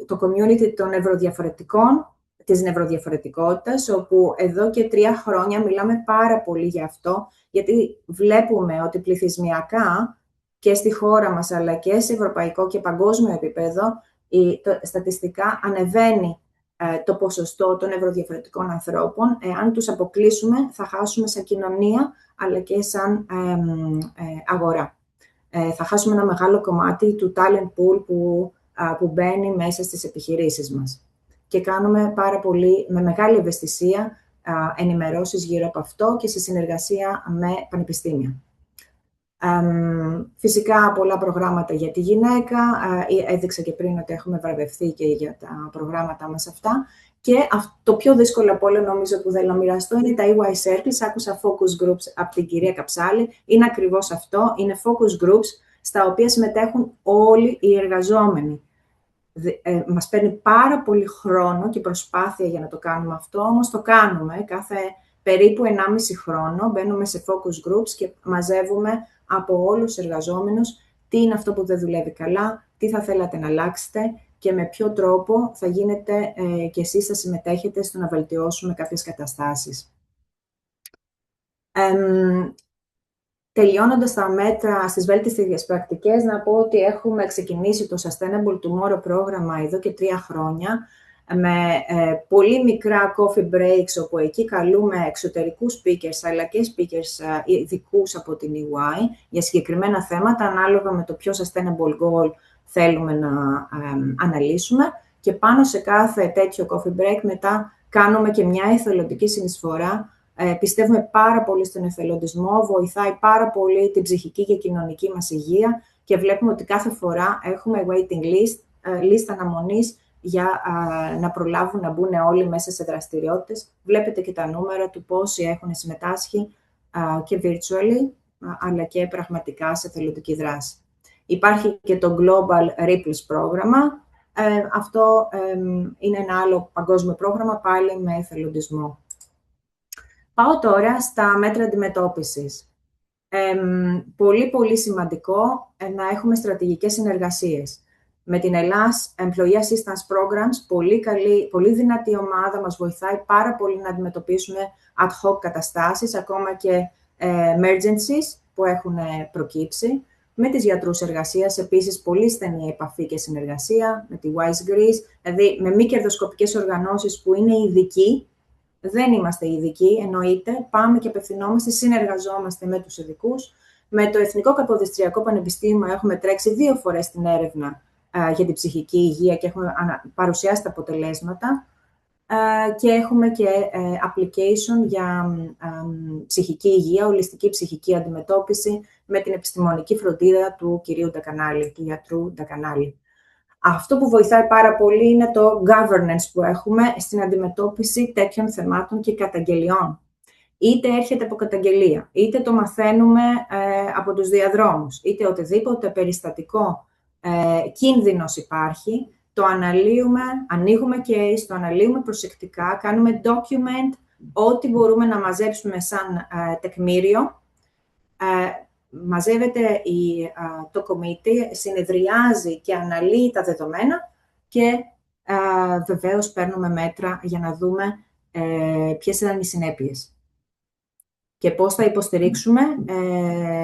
[SPEAKER 5] το community των νευροδιαφορετικών, της νευροδιαφορετικότητας, όπου εδώ και 3 χρόνια μιλάμε πάρα πολύ για αυτό, γιατί βλέπουμε ότι πληθυσμιακά και στη χώρα μας, αλλά και σε ευρωπαϊκό και παγκόσμιο επίπεδο, στατιστικά ανεβαίνει το ποσοστό των νευροδιαφορετικών ανθρώπων. Εάν τους αποκλείσουμε, θα χάσουμε σαν κοινωνία, αλλά και σαν αγορά. Θα χάσουμε ένα μεγάλο κομμάτι του talent pool που μπαίνει μέσα στις επιχειρήσεις μας. Και κάνουμε πάρα πολύ, με μεγάλη ευαισθησία, ενημερώσεις γύρω από αυτό και σε συνεργασία με πανεπιστήμια. Φυσικά, πολλά προγράμματα για τη γυναίκα. Έδειξα και πριν ότι έχουμε βραβευτεί και για τα προγράμματα μας αυτά. Και το πιο δύσκολο από όλα, νομίζω, που θέλω να μοιραστώ, είναι τα EY Circles. Άκουσα focus groups από την κυρία Καψάλη. Είναι ακριβώς αυτό. Είναι focus groups στα οποία συμμετέχουν όλοι οι εργαζόμενοι. Μας παίρνει πάρα πολύ χρόνο και προσπάθεια για να το κάνουμε αυτό, όμως το κάνουμε. Κάθε περίπου 1,5 χρόνο μπαίνουμε σε focus groups και μαζεύουμε από όλους τους εργαζόμενους τι είναι αυτό που δεν δουλεύει καλά, τι θα θέλατε να αλλάξετε και με ποιο τρόπο θα γίνετε και εσείς θα συμμετέχετε στο να βελτιώσουμε κάποιες καταστάσεις. Τελειώνοντας τα μέτρα στις βέλτιστες πρακτικές, να πω ότι έχουμε ξεκινήσει το Sustainable Tomorrow πρόγραμμα εδώ και 3 χρόνια, με πολύ μικρά coffee breaks, όπου εκεί καλούμε εξωτερικούς speakers, αλλά και speakers ειδικούς από την EY, για συγκεκριμένα θέματα, ανάλογα με το ποιο sustainable goal θέλουμε να αναλύσουμε. Και πάνω σε κάθε τέτοιο coffee break μετά κάνουμε και μια εθελοντική συνεισφορά. Πιστεύουμε πάρα πολύ στον εθελοντισμό, βοηθάει πάρα πολύ την ψυχική και κοινωνική μας υγεία και βλέπουμε ότι κάθε φορά έχουμε waiting list, λίστα αναμονής για να προλάβουν να μπουν όλοι μέσα σε δραστηριότητες. Βλέπετε και τα νούμερα του πόσοι έχουν συμμετάσχει και virtually, αλλά και πραγματικά σε εθελοντική δράση. Υπάρχει και το Global Ripples πρόγραμμα. Αυτό είναι ένα άλλο παγκόσμιο πρόγραμμα, πάλι με εθελοντισμό. Πάω τώρα στα μέτρα αντιμετώπισης. Πολύ, πολύ σημαντικό να έχουμε στρατηγικές συνεργασίες. Με την Ελλάς Employee Assistance Programs, πολύ δυνατή ομάδα, μας βοηθάει πάρα πολύ να αντιμετωπίσουμε ad hoc καταστάσεις, ακόμα και emergencies που έχουν προκύψει. Με τις γιατρούς εργασίας, επίσης, πολύ στενή επαφή και συνεργασία, με τη Wise Greece, δηλαδή με μη κερδοσκοπικές οργανώσεις που είναι ειδικοί. Δεν είμαστε ειδικοί, εννοείται. Πάμε και απευθυνόμαστε, συνεργαζόμαστε με τους ειδικούς. Με το Εθνικό Καποδιστριακό Πανεπιστήμιο έχουμε τρέξει 2 φορές την έρευνα για την ψυχική υγεία και έχουμε παρουσιάσει τα αποτελέσματα. Και έχουμε και application για ψυχική υγεία, ολιστική ψυχική αντιμετώπιση με την επιστημονική φροντίδα του κυρίου Ντακανάλη, του γιατρού Ντακανάλη. Αυτό που βοηθάει πάρα πολύ είναι το governance που έχουμε στην αντιμετώπιση τέτοιων θεμάτων και καταγγελιών. Είτε έρχεται από καταγγελία, είτε το μαθαίνουμε από τους διαδρόμους, είτε οτιδήποτε περιστατικό κίνδυνος υπάρχει, το αναλύουμε, ανοίγουμε case, το αναλύουμε προσεκτικά, κάνουμε document, ό,τι μπορούμε να μαζέψουμε σαν τεκμήριο. Μαζεύεται το committee, συνεδριάζει και αναλύει τα δεδομένα και βεβαίως παίρνουμε μέτρα για να δούμε ποιες ήταν οι συνέπειες και πώς θα υποστηρίξουμε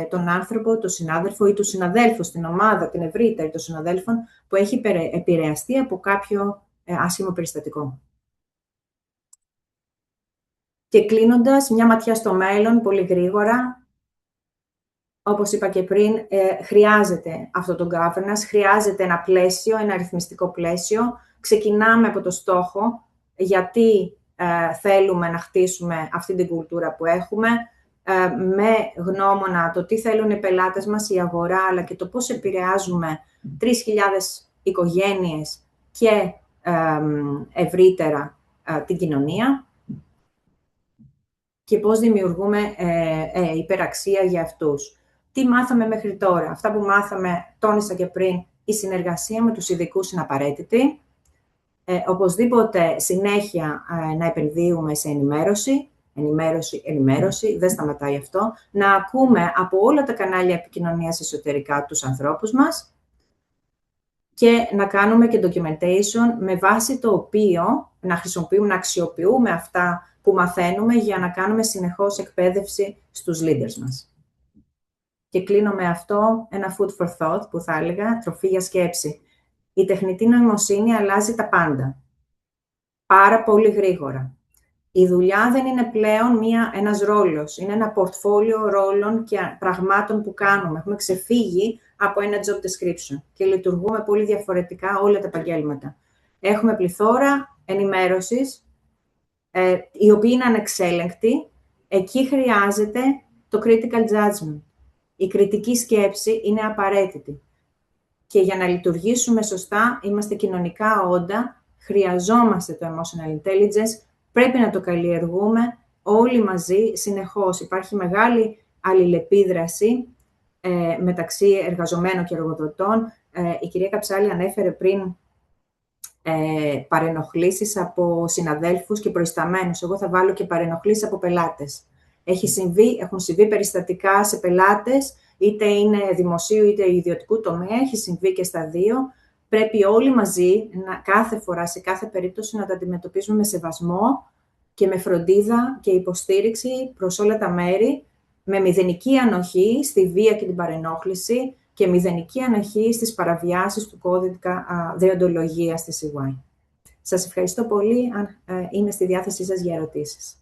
[SPEAKER 5] τον άνθρωπο, τον συνάδελφο ή τους συναδέλφους στην ομάδα, την ευρύτερη των συναδέλφων που έχει επηρεαστεί από κάποιο άσχημο περιστατικό. Και κλείνοντας, μια ματιά στο μέλλον, πολύ γρήγορα. Όπως είπα και πριν, χρειάζεται αυτό το governance, χρειάζεται ένα πλαίσιο, ένα αριθμιστικό πλαίσιο. Ξεκινάμε από το στόχο, γιατί θέλουμε να χτίσουμε αυτή την κουλτούρα που έχουμε. με γνώμονα το τι θέλουν οι πελάτες μας, η αγορά, αλλά και το πώς επηρεάζουμε 3.000 οικογένειες και ευρύτερα την κοινωνία και πώς δημιουργούμε υπεραξία για αυτούς. Τι μάθαμε μέχρι τώρα? Αυτά που μάθαμε, τόνισα και πριν, η συνεργασία με τους ειδικούς είναι απαραίτητη. Οπωσδήποτε συνέχεια να επενδύουμε σε ενημέρωση, δεν σταματάει αυτό. Να ακούμε από όλα τα κανάλια επικοινωνίας εσωτερικά τους ανθρώπους μας και να κάνουμε και documentation με βάση το οποίο να αξιοποιούμε αυτά που μαθαίνουμε για να κάνουμε συνεχώς εκπαίδευση στους leaders μας. Και κλείνω με αυτό ένα food for thought που θα έλεγα, τροφή για σκέψη. Η τεχνητή νοημοσύνη αλλάζει τα πάντα. Πάρα πολύ γρήγορα. Η δουλειά δεν είναι πλέον ένας ρόλος. Είναι ένα πορτφόλιο ρόλων και πραγμάτων που κάνουμε. Έχουμε ξεφύγει από ένα job description και λειτουργούμε πολύ διαφορετικά όλα τα επαγγέλματα. Έχουμε πληθώρα ενημέρωσης, οι οποίοι είναι ανεξέλεγκτοι. Εκεί χρειάζεται το critical judgment. Η κριτική σκέψη είναι απαραίτητη. Και για να λειτουργήσουμε σωστά, είμαστε κοινωνικά όντα, χρειαζόμαστε το emotional intelligence, πρέπει να το καλλιεργούμε όλοι μαζί, συνεχώς. Υπάρχει μεγάλη αλληλεπίδραση μεταξύ εργαζομένων και εργοδοτών. Η κυρία Καψάλη ανέφερε πριν παρενοχλήσεις από συναδέλφους και προϊσταμένους. Εγώ θα βάλω και παρενοχλήσεις από πελάτες. Έχουν συμβεί περιστατικά σε πελάτες, είτε είναι δημοσίου είτε ιδιωτικού τομέα, έχει συμβεί και στα δύο. Πρέπει όλοι μαζί, κάθε φορά, σε κάθε περίπτωση, να τα αντιμετωπίζουμε με σεβασμό και με φροντίδα και υποστήριξη προς όλα τα μέρη, με μηδενική ανοχή στη βία και την παρενόχληση και μηδενική ανοχή στις παραβιάσεις του κώδικα δεοντολογίας της EY. Σας ευχαριστώ πολύ. Είμαι στη διάθεσή σας για ερωτήσεις.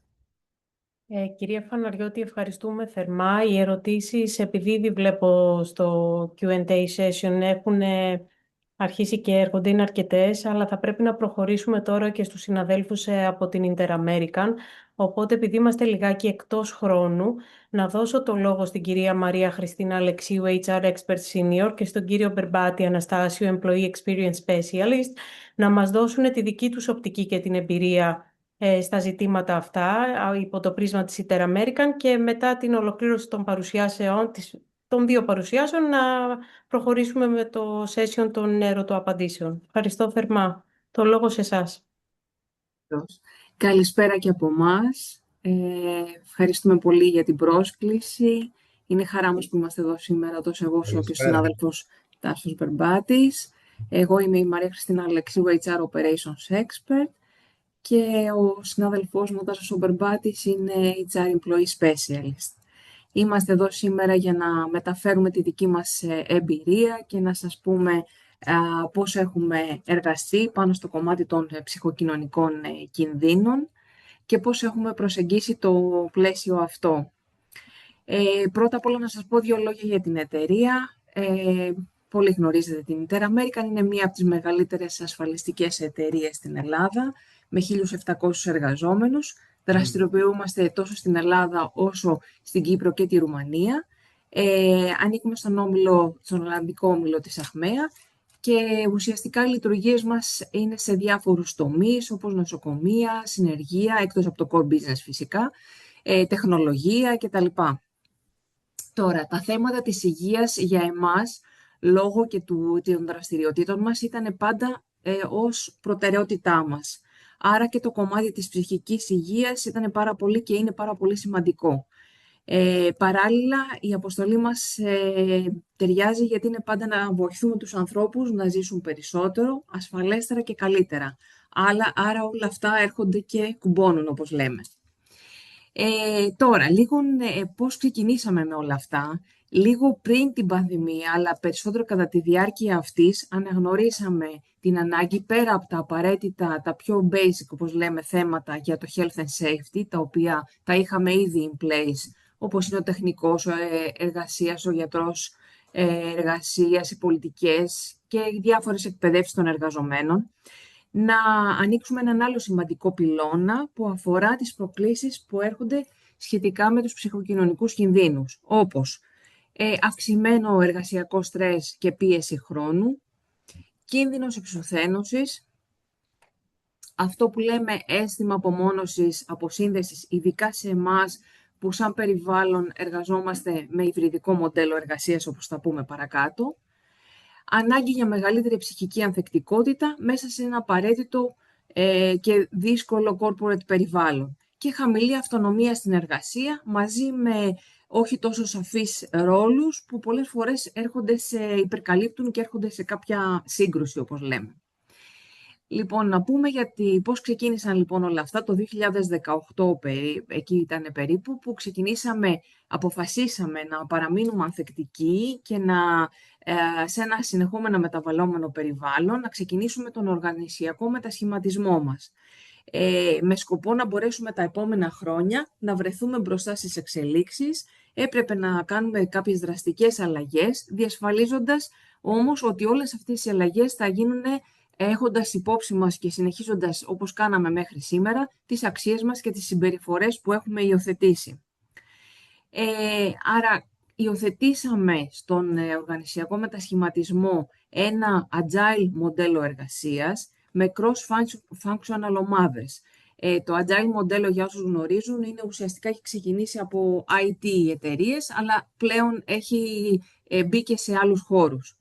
[SPEAKER 1] Κυρία Φαναριώτη, ευχαριστούμε θερμά. Οι ερωτήσεις, επειδή ήδη βλέπω στο Q&A session, έχουν αρχίσει και έρχονται, είναι αρκετές, αλλά θα πρέπει να προχωρήσουμε τώρα και στους συναδέλφους από την Inter-American. Οπότε, επειδή είμαστε λιγάκι εκτός χρόνου, να δώσω το λόγο στην κυρία Μαρία Χριστίνα Αλεξίου, HR Expert Senior, και στον κύριο Μπερμπάτη Αναστάσιο, Employee Experience Specialist, να μας δώσουν τη δική τους οπτική και την εμπειρία στα ζητήματα αυτά υπό το πρίσμα της Inter-American και μετά την ολοκλήρωση των δύο παρουσιάσεων να προχωρήσουμε με το session των ερωτοαπαντήσεων. Ευχαριστώ θερμά. Το λόγο σε εσάς.
[SPEAKER 6] Καλησπέρα και από εμάς. Ευχαριστούμε πολύ για την πρόσκληση. Είναι χαρά μας που είμαστε εδώ σήμερα, τόσο εγώ όσο και ο συνάδελφος Τάσος Μπερμπάτης. Εγώ είμαι η Μαρία Χριστίνα Αλεξίου, HR Operations Expert. Και ο συνάδελφός μου, Τάσος Μπερμπάτης, είναι HR Employee Specialist. Είμαστε εδώ σήμερα για να μεταφέρουμε τη δική μας εμπειρία και να σας πούμε πώς έχουμε εργαστεί πάνω στο κομμάτι των ψυχοκοινωνικών κινδύνων και πώς έχουμε προσεγγίσει το πλαίσιο αυτό. Πρώτα απ' όλα να σας πω δύο λόγια για την εταιρεία. Πολύ γνωρίζετε την Inter-American, είναι μία από τις μεγαλύτερες ασφαλιστικές εταιρείες στην Ελλάδα, με 1.700 εργαζόμενους. Δραστηριοποιούμαστε τόσο στην Ελλάδα όσο στην Κύπρο και τη Ρουμανία. Ανήκουμε στον Ολλανδικό όμιλο της Achmea και ουσιαστικά οι λειτουργίες μας είναι σε διάφορους τομείς, όπως νοσοκομεία, συνεργεία, εκτός από το core business φυσικά, τεχνολογία κτλ. Τώρα, τα θέματα της υγείας για εμάς, λόγω και των δραστηριοτήτων μας, ήταν πάντα ως προτεραιότητά μας. Άρα και το κομμάτι της ψυχικής υγείας ήταν πάρα πολύ και είναι πάρα πολύ σημαντικό. Παράλληλα, η αποστολή μας ταιριάζει γιατί είναι πάντα να βοηθούμε τους ανθρώπους να ζήσουν περισσότερο, ασφαλέστερα και καλύτερα. Άρα όλα αυτά έρχονται και κουμπώνουν, όπως λέμε. Τώρα, λίγο πώς ξεκινήσαμε με όλα αυτά. Λίγο πριν την πανδημία, αλλά περισσότερο κατά τη διάρκεια αυτής, αναγνωρίσαμε την ανάγκη πέρα από τα απαραίτητα, τα πιο basic, όπως λέμε, θέματα για το health and safety, τα οποία τα είχαμε ήδη in place, όπως είναι ο τεχνικός εργασίας, ο γιατρός εργασίας, οι πολιτικές και διάφορες εκπαιδεύσεις των εργαζομένων. Να ανοίξουμε έναν άλλο σημαντικό πυλώνα που αφορά τις προκλήσεις που έρχονται σχετικά με τους ψυχοκοινωνικούς κινδύνους, όπως αυξημένο εργασιακό στρες και πίεση χρόνου, κίνδυνος εξουθένωσης, αυτό που λέμε αίσθημα απομόνωσης, αποσύνδεσης, ειδικά σε εμάς που σαν περιβάλλον εργαζόμαστε με υβριδικό μοντέλο εργασίας, όπως θα πούμε παρακάτω, ανάγκη για μεγαλύτερη ψυχική ανθεκτικότητα μέσα σε ένα απαραίτητο και δύσκολο corporate περιβάλλον και χαμηλή αυτονομία στην εργασία μαζί με όχι τόσο σαφείς ρόλους που πολλές φορές υπερκαλύπτουν και έρχονται σε κάποια σύγκρουση, όπως λέμε. Λοιπόν, να πούμε γιατί πώς ξεκίνησαν λοιπόν όλα αυτά. Το 2018, εκεί ήταν περίπου, που αποφασίσαμε να παραμείνουμε ανθεκτικοί και σε ένα συνεχόμενα μεταβαλλόμενο περιβάλλον, να ξεκινήσουμε τον οργανισιακό μετασχηματισμό μας. Με σκοπό να μπορέσουμε τα επόμενα χρόνια να βρεθούμε μπροστά στις εξελίξεις. Έπρεπε να κάνουμε κάποιες δραστικές αλλαγές, διασφαλίζοντας όμως ότι όλες αυτές οι αλλαγές θα γίνουν έχοντας υπόψη μας και συνεχίζοντας όπως κάναμε μέχρι σήμερα τις αξίες μας και τις συμπεριφορές που έχουμε υιοθετήσει. Άρα υιοθετήσαμε στον οργανισιακό μετασχηματισμό ένα agile μοντέλο εργασίας με cross-functional ομάδες. Το agile μοντέλο, για όσους γνωρίζουν, ουσιαστικά έχει ξεκινήσει από IT εταιρείες, αλλά πλέον έχει μπει και σε άλλους χώρους.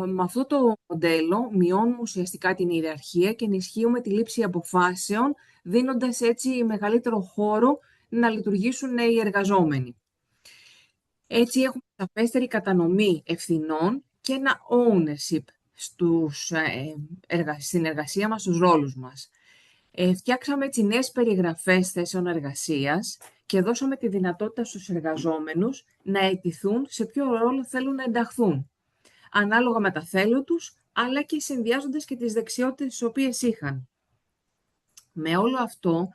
[SPEAKER 6] Με αυτό το μοντέλο μειώνουμε ουσιαστικά την ιεραρχία και ενισχύουμε τη λήψη αποφάσεων, δίνοντας έτσι μεγαλύτερο χώρο να λειτουργήσουν οι εργαζόμενοι. Έτσι έχουμε σαφέστερη κατανομή ευθυνών και ένα ownership στην εργασία μας, στους ρόλους μας. Φτιάξαμε έτσι νέες περιγραφές θέσεων εργασίας και δώσαμε τη δυνατότητα στους εργαζόμενους να αιτηθούν σε ποιο ρόλο θέλουν να ενταχθούν, ανάλογα με τα θέλω τους, αλλά και συνδυάζοντας και τις δεξιότητες τις οποίες είχαν. Με όλο αυτό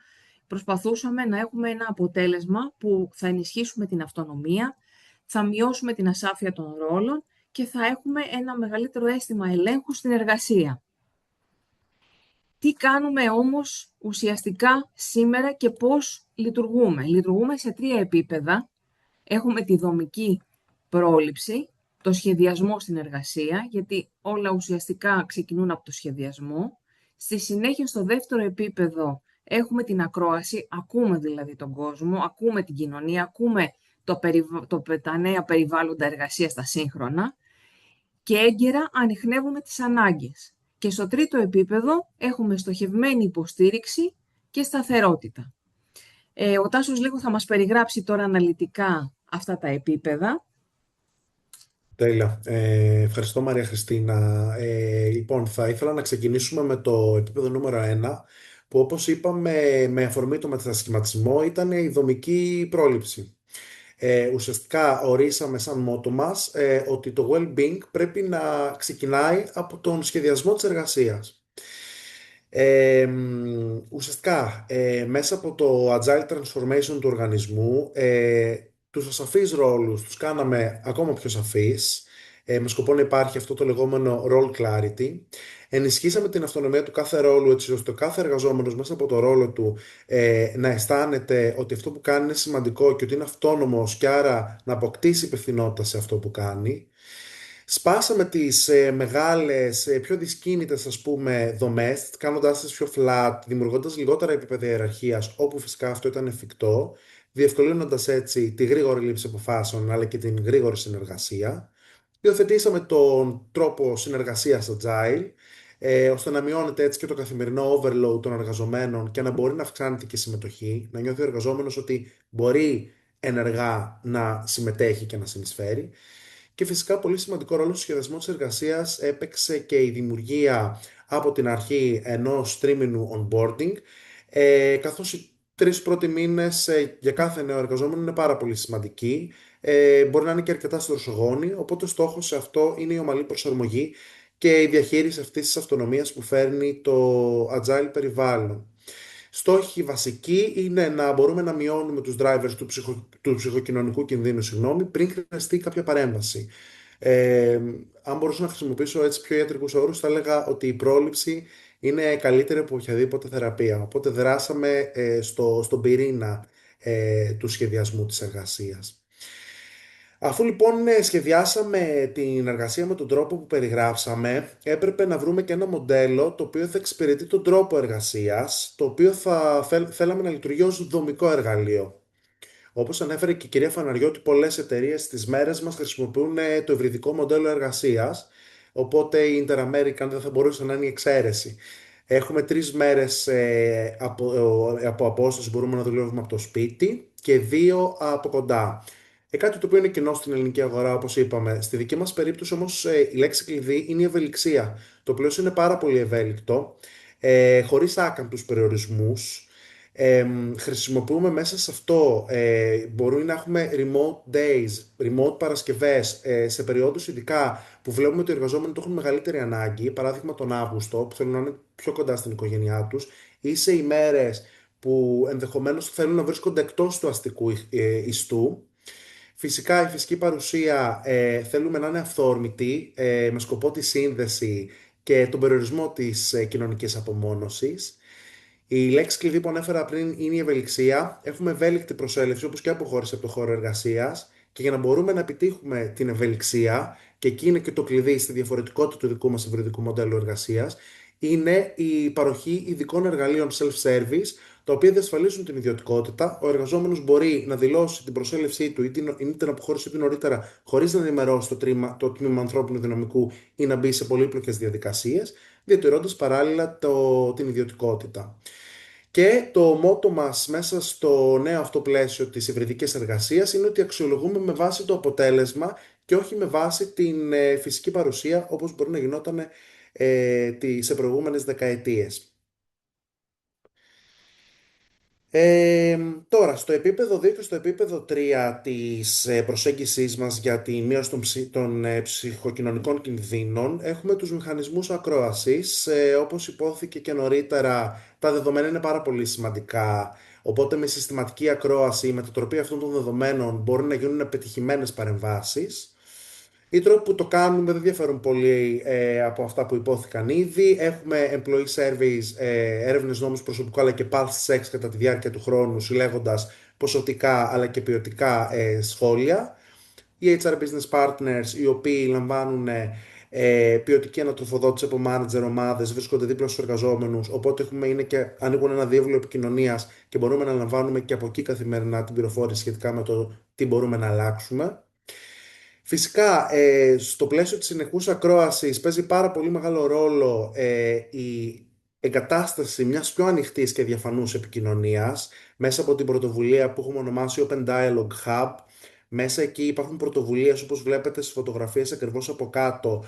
[SPEAKER 6] προσπαθούσαμε να έχουμε ένα αποτέλεσμα που θα ενισχύσουμε την αυτονομία, θα μειώσουμε την ασάφεια των ρόλων και θα έχουμε ένα μεγαλύτερο αίσθημα ελέγχου στην εργασία. Τι κάνουμε όμως ουσιαστικά σήμερα και πώς λειτουργούμε? Λειτουργούμε σε 3 επίπεδα. Έχουμε τη δομική πρόληψη, το σχεδιασμό στην εργασία, γιατί όλα ουσιαστικά ξεκινούν από το σχεδιασμό. Στη συνέχεια, στο δεύτερο επίπεδο, έχουμε την ακρόαση, ακούμε δηλαδή τον κόσμο, ακούμε την κοινωνία, ακούμε τα νέα περιβάλλοντα εργασίας τα σύγχρονα και έγκαιρα ανιχνεύουμε τις ανάγκες. Και στο τρίτο επίπεδο έχουμε στοχευμένη υποστήριξη και σταθερότητα. Ο Τάσος λίγο θα μας περιγράψει τώρα αναλυτικά αυτά τα επίπεδα.
[SPEAKER 7] Τέλεια. Ευχαριστώ, Μαρία Χριστίνα. Λοιπόν, θα ήθελα να ξεκινήσουμε με το επίπεδο νούμερο 1, που όπως είπαμε με αφορμή το μετασχηματισμό ήταν η δομική πρόληψη. Ουσιαστικά ορίσαμε σαν μότο μας ότι το well-being πρέπει να ξεκινάει από τον σχεδιασμό της εργασίας. Ουσιαστικά μέσα από το agile transformation του οργανισμού τους ασαφείς ρόλους τους κάναμε ακόμα πιο σαφείς με σκοπό να υπάρχει αυτό το λεγόμενο role clarity. Ενισχύσαμε την αυτονομία του κάθε ρόλου έτσι ώστε ο κάθε εργαζόμενος μέσα από το ρόλο του να αισθάνεται ότι αυτό που κάνει είναι σημαντικό και ότι είναι αυτόνομος και άρα να αποκτήσει υπευθυνότητα σε αυτό που κάνει. Σπάσαμε τις μεγάλες, πιο δυσκίνητες ας πούμε δομές, κάνοντάς τις πιο flat, δημιουργώντας λιγότερα επίπεδα ιεραρχίας όπου φυσικά αυτό ήταν εφικτό, διευκολύνοντας έτσι τη γρήγορη λήψη αποφάσεων αλλά και την γρήγορη συνεργασία. Υιοθετήσαμε τον τρόπο συνεργασίας agile, ώστε να μειώνεται έτσι και το καθημερινό overload των εργαζομένων και να μπορεί να αυξάνεται και η συμμετοχή, να νιώθει ο εργαζόμενος ότι μπορεί ενεργά να συμμετέχει και να συνεισφέρει. Και φυσικά πολύ σημαντικό ρόλο στο σχεδιασμό της εργασίας έπαιξε και η δημιουργία από την αρχή ενός τρίμηνου onboarding, καθώς οι 3 πρώτοι μήνες για κάθε νέο εργαζόμενο είναι πάρα πολύ σημαντικοί. Μπορεί να είναι και αρκετά στρωσογόνοι, οπότε στόχος σε αυτό είναι η ομαλή προσαρμογή και η διαχείριση αυτής της αυτονομίας που φέρνει το agile περιβάλλον. Στόχοι βασικοί είναι να μπορούμε να μειώνουμε τους drivers του ψυχοκοινωνικού κινδύνου πριν χρειαστεί κάποια παρέμβαση. Αν μπορούσα να χρησιμοποιήσω έτσι πιο ιατρικούς όρους, θα έλεγα ότι η πρόληψη είναι καλύτερη από οποιαδήποτε θεραπεία. Οπότε δράσαμε στον πυρήνα του σχεδιασμού της εργασίας. Αφού λοιπόν σχεδιάσαμε την εργασία με τον τρόπο που περιγράψαμε, έπρεπε να βρούμε και ένα μοντέλο το οποίο θα εξυπηρετεί τον τρόπο εργασίας, το οποίο θέλαμε να λειτουργεί ως δομικό εργαλείο. Όπως ανέφερε και η κυρία Φαναριώτη, πολλές εταιρείες στις μέρες μας χρησιμοποιούν το υβριδικό μοντέλο εργασίας, οπότε η Inter-American δεν θα μπορούσε να είναι η εξαίρεση. Έχουμε 3 μέρες από απόσταση μπορούμε να δουλεύουμε από το σπίτι και 2 από κοντά. Κάτι το οποίο είναι κοινό στην ελληνική αγορά, όπως είπαμε. Στη δική μας περίπτωση όμως η λέξη κλειδί είναι η ευελιξία. Το πλαίσιο είναι πάρα πολύ ευέλικτο, χωρίς άκαμπτους περιορισμούς. Χρησιμοποιούμε μέσα σε αυτό, μπορεί να έχουμε remote days, remote Παρασκευές, σε περιόδους ειδικά που βλέπουμε ότι οι εργαζόμενοι το έχουν μεγαλύτερη ανάγκη, παράδειγμα τον Αύγουστο, που θέλουν να είναι πιο κοντά στην οικογένειά τους, ή σε ημέρες που ενδεχομένως θέλουν να βρίσκονται εκτός του αστικού ιστού. Φυσικά η φυσική παρουσία θέλουμε να είναι αυθόρμητη, με σκοπό τη σύνδεση και τον περιορισμό της κοινωνικής απομόνωσης. Η λέξη κλειδί που ανέφερα πριν είναι η ευελιξία. Έχουμε ευέλικτη προσέλευση, όπως και αποχώρηση από το χώρο εργασίας. Και για να μπορούμε να επιτύχουμε την ευελιξία, και εκεί είναι και το κλειδί στη διαφορετικότητα του δικού μας υβριδικού μοντέλου εργασίας, είναι η παροχή ειδικών εργαλείων self-service, τα οποία διασφαλίζουν την ιδιωτικότητα. Ο εργαζόμενος μπορεί να δηλώσει την προσέλευσή του ή την αποχώρησή του νωρίτερα, χωρίς να ενημερώσει το τμήμα ανθρώπινου δυναμικού ή να μπει σε πολύπλοκες διαδικασίες, διατηρώντας παράλληλα την ιδιωτικότητα. Και το μότο μας μέσα στο νέο αυτό πλαίσιο της υβριδικής εργασίας είναι ότι αξιολογούμε με βάση το αποτέλεσμα και όχι με βάση την φυσική παρουσία, όπως μπορεί να γινόταν σε προηγούμενες δεκαετίες. Τώρα, στο επίπεδο 2 και στο επίπεδο 3 της προσέγγισης μας για τη μείωση των ψυχοκοινωνικών κινδύνων, έχουμε τους μηχανισμούς ακρόασης. Όπως υπόθηκε και νωρίτερα, τα δεδομένα είναι πάρα πολύ σημαντικά. Οπότε με συστηματική ακρόαση, η μετατροπή αυτών των δεδομένων μπορεί να γίνουν πετυχημένες παρεμβάσεις. Οι τρόποι που το κάνουμε δεν διαφέρουν πολύ από αυτά που υπόθηκαν ήδη. Έχουμε employee surveys, έρευνες νόμους προσωπικού αλλά και pulse checks κατά τη διάρκεια του χρόνου, συλλέγοντας ποσοτικά αλλά και ποιοτικά σχόλια. Οι HR business partners, οι οποίοι λαμβάνουν ποιοτική ανατροφοδότηση από manager ομάδες, βρίσκονται δίπλα στους εργαζόμενους, οπότε ανοίγουν ένα διεύλο επικοινωνίας και μπορούμε να λαμβάνουμε και από εκεί καθημερινά την πληροφόρηση σχετικά με το τι μπορούμε να αλλάξουμε. Φυσικά, στο πλαίσιο της συνεχούς ακρόασης παίζει πάρα πολύ μεγάλο ρόλο η εγκατάσταση μιας πιο ανοιχτής και διαφανούς επικοινωνίας μέσα από την πρωτοβουλία που έχουμε ονομάσει Open Dialogue Hub. Μέσα εκεί υπάρχουν πρωτοβουλίες, όπως βλέπετε στις φωτογραφίες ακριβώς από κάτω,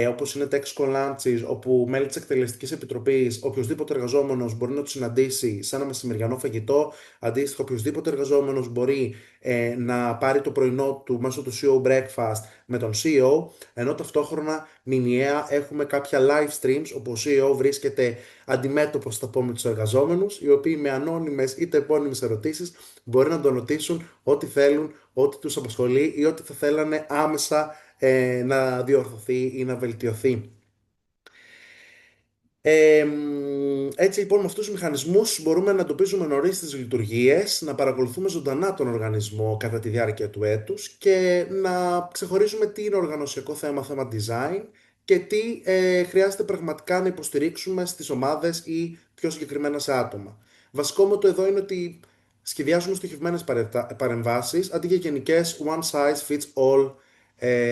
[SPEAKER 7] όπως είναι τα Exco Lunches, όπου μέλη της Εκτελεστικής Επιτροπής, οποιοδήποτε εργαζόμενος μπορεί να τους συναντήσει σε ένα μεσημεριανό φαγητό. Αντίστοιχα, οποιοδήποτε εργαζόμενος μπορεί να πάρει το πρωινό του μέσω του CEO Breakfast με τον CEO, ενώ ταυτόχρονα μηνιαία έχουμε κάποια live streams, όπου ο CEO βρίσκεται αντιμέτωπος, θα πω, με τους εργαζόμενους, οι οποίοι με ανώνυμες είτε επώνυμες ερωτήσεις μπορεί να τον ρωτήσουν ό,τι θέλουν, ό,τι τους απασχολεί ή ό,τι θα θέλανε άμεσα να διορθωθεί ή να βελτιωθεί. Έτσι λοιπόν, με αυτούς τους μηχανισμούς μπορούμε να εντοπίζουμε νωρίς τις λειτουργίες, να παρακολουθούμε ζωντανά τον οργανισμό κατά τη διάρκεια του έτους και να ξεχωρίζουμε τι είναι οργανωσιακό θέμα design και τι χρειάζεται πραγματικά να υποστηρίξουμε στις ομάδες ή πιο συγκεκριμένα σε άτομα. Βασικό μοτο εδώ είναι ότι σχεδιάζουμε στοχευμένες παρεμβάσεις αντί για γενικές one size fits all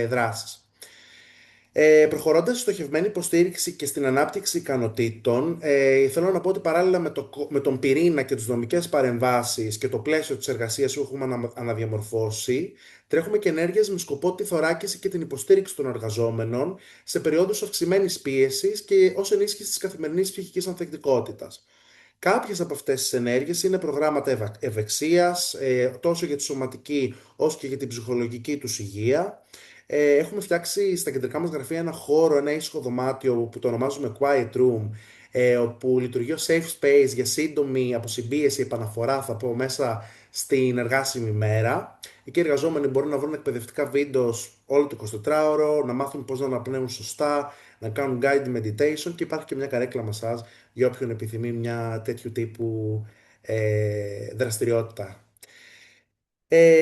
[SPEAKER 7] δράσεις. Προχωρώντας στη στοχευμένη υποστήριξη και στην ανάπτυξη ικανοτήτων, θέλω να πω ότι παράλληλα με τον πυρήνα και τις δομικές παρεμβάσεις και το πλαίσιο της εργασίας που έχουμε αναδιαμορφώσει, τρέχουμε και ενέργειες με σκοπό τη θωράκιση και την υποστήριξη των εργαζόμενων σε περιόδους αυξημένης πίεσης και ως ενίσχυση της καθημερινής ψυχικής ανθεκτικότητας. Κάποιες από αυτές τις ενέργειες είναι προγράμματα ευεξίας, τόσο για τη σωματική όσο και για την ψυχολογική τους υγεία. Έχουμε φτιάξει στα κεντρικά μας γραφεία ένα χώρο, ένα ήσυχο δωμάτιο που το ονομάζουμε Quiet Room, όπου λειτουργεί ως safe space για σύντομη αποσυμπίεση, επαναφορά, θα πω, μέσα στην εργάσιμη μέρα. Εκεί οι εργαζόμενοι μπορούν να βρουν εκπαιδευτικά βίντεο όλο το 24ωρο, να μάθουν πώς να αναπνέουν σωστά, να κάνουν guided meditation και υπάρχει και μια καρέκλα μασάζ για όποιον επιθυμεί μια τέτοιου τύπου δραστηριότητα.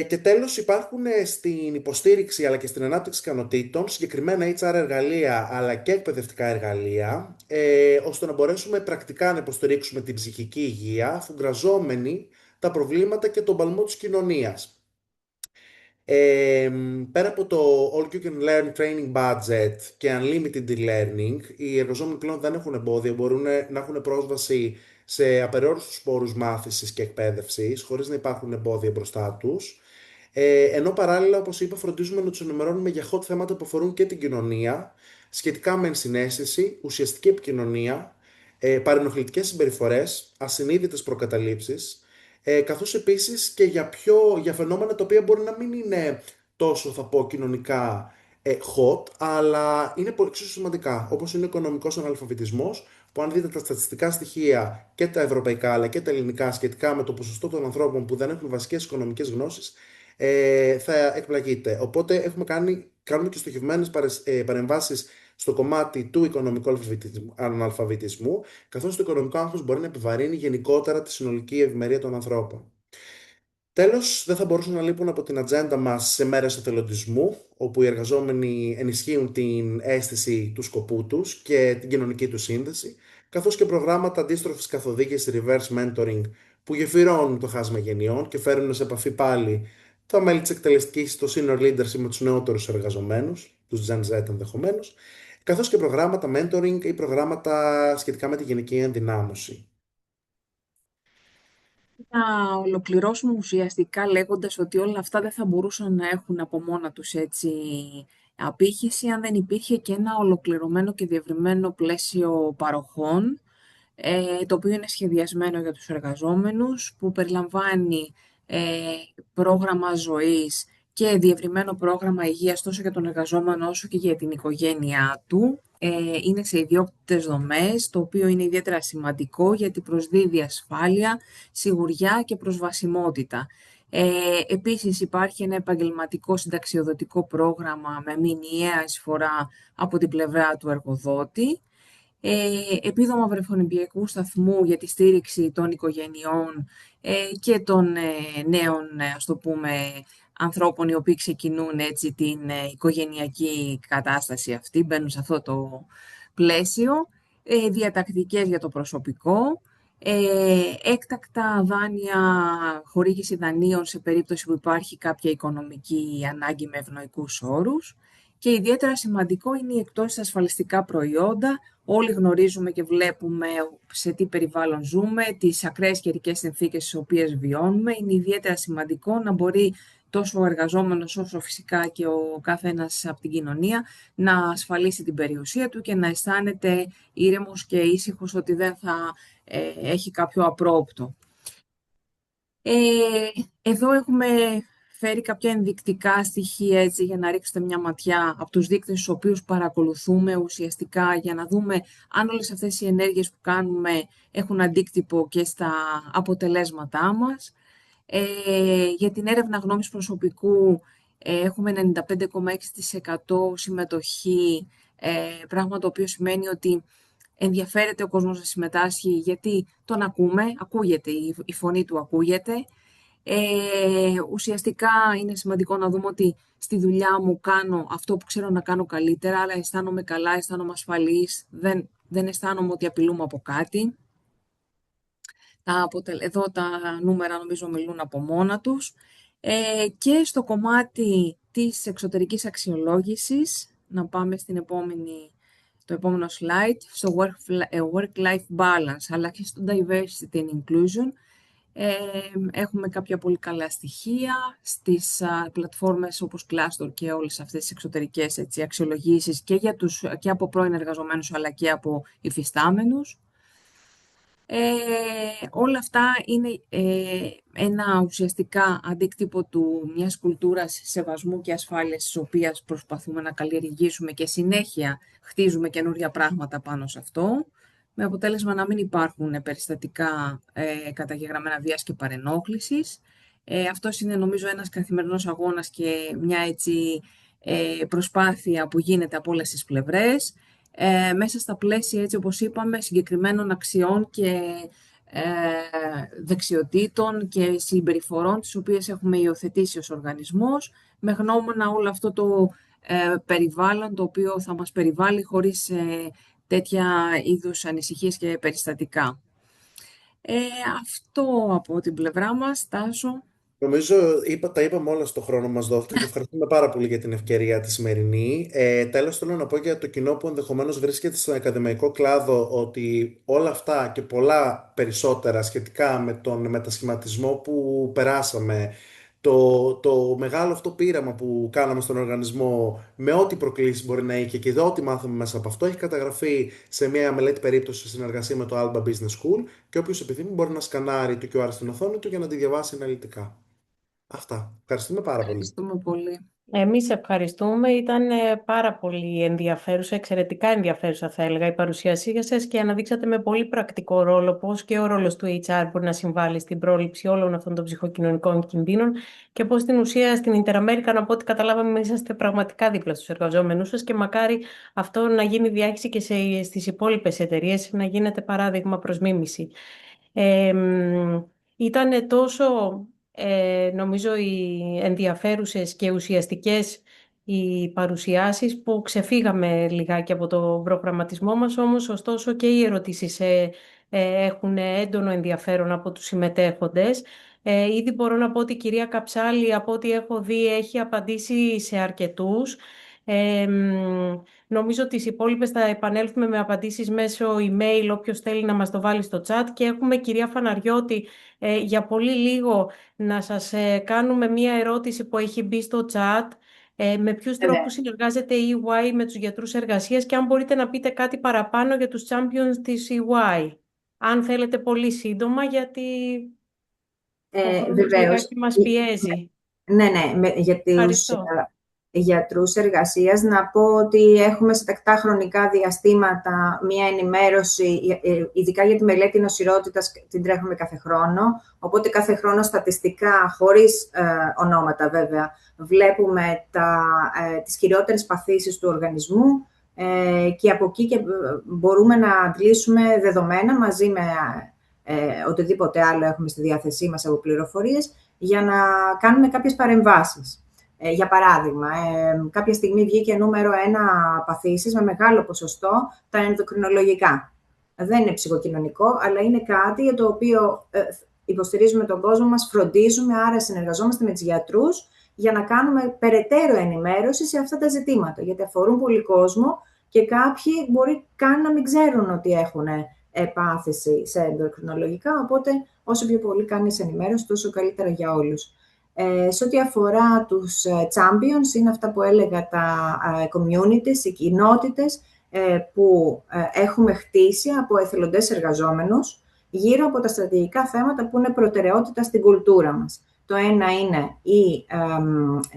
[SPEAKER 7] Και τέλος υπάρχουν στην υποστήριξη αλλά και στην ανάπτυξη ικανοτήτων συγκεκριμένα HR εργαλεία αλλά και εκπαιδευτικά εργαλεία, ώστε να μπορέσουμε πρακτικά να υποστηρίξουμε την ψυχική υγεία αφουγκραζόμενοι τα προβλήματα και τον παλμό της κοινωνίας. Πέρα από το All You Can Learn Training Budget και Unlimited Learning, οι εργαζόμενοι πλέον δεν έχουν εμπόδια, μπορούν να έχουν πρόσβαση σε απεριόριστους πόρους μάθησης και εκπαίδευσης, χωρίς να υπάρχουν εμπόδια μπροστά τους. Ενώ παράλληλα, όπως είπα, φροντίζουμε να τους ενημερώνουμε για hot θέματα που αφορούν και την κοινωνία, σχετικά με ενσυναίσθηση, ουσιαστική επικοινωνία, παρενοχλητικές συμπεριφορές, ασυνείδητες προκαταλήψεις, καθώς επίσης και για φαινόμενα τα οποία μπορεί να μην είναι τόσο, θα πω, κοινωνικά hot, αλλά είναι πολύ εξίσου σημαντικά, όπως είναι ο οικονομικός αναλφαβητισμός, που αν δείτε τα στατιστικά στοιχεία και τα ευρωπαϊκά αλλά και τα ελληνικά σχετικά με το ποσοστό των ανθρώπων που δεν έχουν βασικές οικονομικές γνώσεις, θα εκπλαγείτε. Οπότε κάνουμε και στοχευμένες παρεμβάσεις στο κομμάτι του οικονομικού αναλφαβητισμού, καθώς το οικονομικό άγχος μπορεί να επιβαρύνει γενικότερα τη συνολική ευημερία των ανθρώπων. Τέλος, δεν θα μπορούσαν να λείπουν από την ατζέντα μας σε μέρες εθελοντισμού, όπου οι εργαζόμενοι ενισχύουν την αίσθηση του σκοπού τους και την κοινωνική τους σύνδεση, καθώς και προγράμματα αντίστροφης καθοδήγησης reverse mentoring που γεφυρώνουν το χάσμα γενιών και φέρνουν σε επαφή πάλι τα μέλη της εκτελεστικής, το senior leadership με τους νεότερους εργαζομένους, τους Gen Z ενδεχομένως, καθώς και προγράμματα mentoring ή προγράμματα σχετικά με τη γενική ενδυνάμωση.
[SPEAKER 6] Να ολοκληρώσουμε ουσιαστικά λέγοντας ότι όλα αυτά δεν θα μπορούσαν να έχουν από μόνα τους έτσι απήχηση αν δεν υπήρχε και ένα ολοκληρωμένο και διευρυμένο πλαίσιο παροχών, το οποίο είναι σχεδιασμένο για τους εργαζόμενους, που περιλαμβάνει πρόγραμμα ζωής και διευρυμένο πρόγραμμα υγείας τόσο για τον εργαζόμενο όσο και για την οικογένειά του. Είναι σε ιδιόκτητες δομές, το οποίο είναι ιδιαίτερα σημαντικό γιατί προσδίδει ασφάλεια, σιγουριά και προσβασιμότητα. Επίσης υπάρχει ένα επαγγελματικό συνταξιοδοτικό πρόγραμμα με μηνιαία εισφορά από την πλευρά του εργοδότη. Επίδομα βρεφονιπιακού σταθμού για τη στήριξη των οικογενειών και των νέων, ας το πούμε, ανθρώπων οι οποίοι ξεκινούν έτσι την οικογενειακή κατάσταση αυτή, μπαίνουν σε αυτό το πλαίσιο, διατακτικές για το προσωπικό, έκτακτα δάνεια, χορήγηση δανείων σε περίπτωση που υπάρχει κάποια οικονομική ανάγκη με ευνοϊκούς όρους. Και ιδιαίτερα σημαντικό είναι οι εκτός ασφαλιστικά προϊόντα. Όλοι γνωρίζουμε και βλέπουμε σε τι περιβάλλον ζούμε, τις ακραίες καιρικές συνθήκες στις οποίες βιώνουμε. Είναι ιδιαίτερα σημαντικό να μπορεί τόσο ο εργαζόμενος όσο φυσικά και ο κάθε ένας από την κοινωνία να ασφαλίσει την περιουσία του και να αισθάνεται ήρεμος και ήσυχος ότι δεν θα έχει κάποιο απρόοπτο. Εδώ έχουμε φέρει κάποια ενδεικτικά στοιχεία έτσι, για να ρίξετε μια ματιά από τους δείκτες τους οποίους παρακολουθούμε ουσιαστικά για να δούμε αν όλες αυτές οι ενέργειες που κάνουμε έχουν αντίκτυπο και στα αποτελέσματά μας. Για την έρευνα γνώμης προσωπικού έχουμε 95,6% συμμετοχή, πράγμα το οποίο σημαίνει ότι ενδιαφέρεται ο κόσμος να συμμετάσχει γιατί τον ακούμε, ακούγεται, η φωνή του ακούγεται. Ουσιαστικά είναι σημαντικό να δούμε ότι στη δουλειά μου κάνω αυτό που ξέρω να κάνω καλύτερα, αλλά αισθάνομαι καλά, αισθάνομαι ασφαλής, δεν αισθάνομαι ότι απειλούμε από κάτι. Εδώ τα νούμερα νομίζω μιλούν από μόνα τους. Και στο κομμάτι της εξωτερικής αξιολόγησης, να πάμε το επόμενο slide, στο work-life balance, αλλά και στο diversity and inclusion. Έχουμε κάποια πολύ καλά στοιχεία στις πλατφόρμες όπως Glassdoor και όλες αυτές τις εξωτερικές αξιολογήσεις και από πρώην εργαζομένους αλλά και από υφιστάμενους. Όλα αυτά είναι ένα ουσιαστικά αντίκτυπο μιας κουλτούρας σεβασμού και ασφάλειας, της οποίας προσπαθούμε να καλλιεργήσουμε και συνέχεια χτίζουμε καινούργια πράγματα πάνω σε αυτό, με αποτέλεσμα να μην υπάρχουν περιστατικά καταγεγραμμένα βίας και παρενόχλησης. Αυτός είναι νομίζω ένας καθημερινός αγώνας και μια έτσι προσπάθεια που γίνεται από όλες τις πλευρές. Μέσα στα πλαίσια, έτσι όπως είπαμε, συγκεκριμένων αξιών και ε, δεξιοτήτων και συμπεριφορών τις οποίες έχουμε υιοθετήσει ως οργανισμός, με γνώμονα όλο αυτό το περιβάλλον το οποίο θα μας περιβάλλει χωρίς τέτοια είδους ανησυχίες και περιστατικά. Αυτό από την πλευρά μας, Τάσο.
[SPEAKER 7] Νομίζω τα είπαμε όλα στο χρόνο μας δόθηκε και ευχαριστούμε πάρα πολύ για την ευκαιρία τη σημερινή. Τέλος, θέλω να πω για το κοινό που ενδεχομένως βρίσκεται στον ακαδημαϊκό κλάδο ότι όλα αυτά και πολλά περισσότερα σχετικά με τον μετασχηματισμό που περάσαμε, το μεγάλο αυτό πείραμα που κάναμε στον οργανισμό με ό,τι προκλήσεις μπορεί να είχε και ό,τι μάθαμε μέσα από αυτό έχει καταγραφεί σε μια μελέτη περίπτωση σε συνεργασία με το Alba Business School και όποιος επιθυμεί μπορεί να σκανάρει το QR στην οθόνη του για να τη διαβάσει αναλυτικά. Αυτά. Ευχαριστούμε πάρα πολύ.
[SPEAKER 6] Ευχαριστούμε πολύ.
[SPEAKER 1] Εμείς ευχαριστούμε. Ήταν πάρα πολύ ενδιαφέρουσα, εξαιρετικά ενδιαφέρουσα θα έλεγα η παρουσίασή σας και αναδείξατε με πολύ πρακτικό ρόλο πώς και ο ρόλος του HR μπορεί να συμβάλλει στην πρόληψη όλων αυτών των ψυχοκοινωνικών κινδύνων και πώς στην ουσία στην Interamerican, από ό,τι καταλάβαμε, είσαστε πραγματικά δίπλα στους εργαζόμενους σας και μακάρι αυτό να γίνει διάχυση και στις υπόλοιπες εταιρείες, να γίνεται παράδειγμα προς μίμηση. Ήταν τόσο νομίζω οι ενδιαφέρουσες και ουσιαστικές οι παρουσιάσεις που ξεφύγαμε λιγάκι από το προγραμματισμό μας, όμως ωστόσο και οι ερωτήσεις έχουν έντονο ενδιαφέρον από τους συμμετέχοντες. Ήδη μπορώ να πω ότι η κυρία Καψάλη, από ό,τι έχω δει, έχει απαντήσει σε αρκετούς. Νομίζω ότι τις υπόλοιπες θα επανέλθουμε με απαντήσεις μέσω email, όποιος θέλει να μας το βάλει στο chat. Και έχουμε, κυρία Φαναριώτη, για πολύ λίγο να σας κάνουμε μία ερώτηση που έχει μπει στο chat. Με ποιους τρόπους συνεργάζεται η EY με τους γιατρούς εργασίας και αν μπορείτε να πείτε κάτι παραπάνω για τους champions της EY. Αν θέλετε πολύ σύντομα, γιατί ο χρόνος λιγάκι μας πιέζει.
[SPEAKER 5] Ναι, για τους γιατρούς εργασίας να πω ότι έχουμε σε τακτά χρονικά διαστήματα μία ενημέρωση, ειδικά για τη μελέτη νοσηρότητας, την τρέχουμε κάθε χρόνο, οπότε κάθε χρόνο στατιστικά, χωρίς ονόματα βέβαια, βλέπουμε τις κυριότερες παθήσεις του οργανισμού και από εκεί και μπορούμε να αντλήσουμε δεδομένα μαζί με οτιδήποτε άλλο έχουμε στη διάθεσή μας από πληροφορίες για να κάνουμε κάποιες παρεμβάσεις. Για παράδειγμα, κάποια στιγμή βγήκε νούμερο 1 παθήσεις με μεγάλο ποσοστό τα ενδοκρινολογικά. Δεν είναι ψυχοκοινωνικό, αλλά είναι κάτι για το οποίο υποστηρίζουμε τον κόσμο μας, φροντίζουμε, άρα συνεργαζόμαστε με τους γιατρούς για να κάνουμε περαιτέρω ενημέρωση σε αυτά τα ζητήματα, γιατί αφορούν πολύ κόσμο και κάποιοι μπορεί καν να μην ξέρουν ότι έχουν πάθηση σε ενδοκρινολογικά, οπότε όσο πιο πολύ κάνεις ενημέρωση, τόσο καλύτερα για όλους. Σε ό,τι αφορά τους champions, είναι αυτά που έλεγα τα communities, οι κοινότητες που έχουμε χτίσει από εθελοντές εργαζόμενους γύρω από τα στρατηγικά θέματα που είναι προτεραιότητα στην κουλτούρα μας. Το ένα είναι η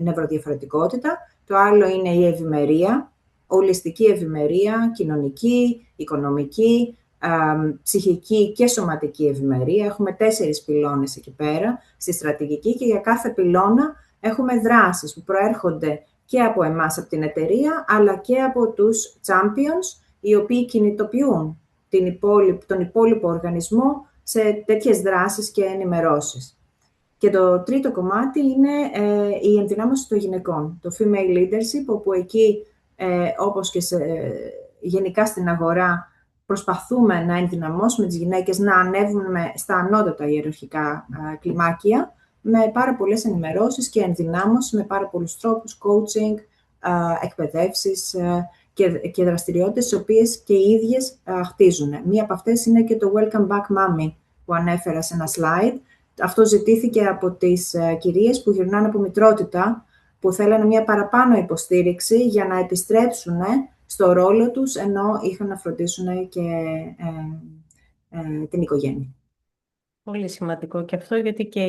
[SPEAKER 5] νευροδιαφερετικότητα, το άλλο είναι η ευημερία, ολιστική ευημερία, κοινωνική, οικονομική, ψυχική και σωματική ευημερία. Έχουμε 4 πυλώνες εκεί πέρα στη στρατηγική και για κάθε πυλώνα έχουμε δράσεις που προέρχονται και από εμάς, από την εταιρεία, αλλά και από τους champions, οι οποίοι κινητοποιούν τον υπόλοιπο οργανισμό σε τέτοιες δράσεις και ενημερώσεις. Και το τρίτο κομμάτι είναι η ενδυνάμωση των γυναικών, το female leadership, όπου εκεί, όπως και γενικά στην αγορά, προσπαθούμε να ενδυναμώσουμε τις γυναίκες να ανέβουμε στα ανώτατα ιεραρχικά κλιμάκια με πάρα πολλές ενημερώσεις και ενδυνάμωση, με πάρα πολλούς τρόπους, coaching, εκπαιδεύσεις και δραστηριότητες, τις οποίες και οι ίδιες χτίζουν. Μία από αυτές είναι και το Welcome Back Mommy που ανέφερα σε ένα slide. Αυτό ζητήθηκε από τις κυρίες που γυρνάνε από μητρότητα, που θέλανε μια παραπάνω υποστήριξη για να επιστρέψουν στο ρόλο τους, ενώ είχαν να φροντίσουν και την οικογένεια.
[SPEAKER 1] Πολύ σημαντικό και αυτό, γιατί και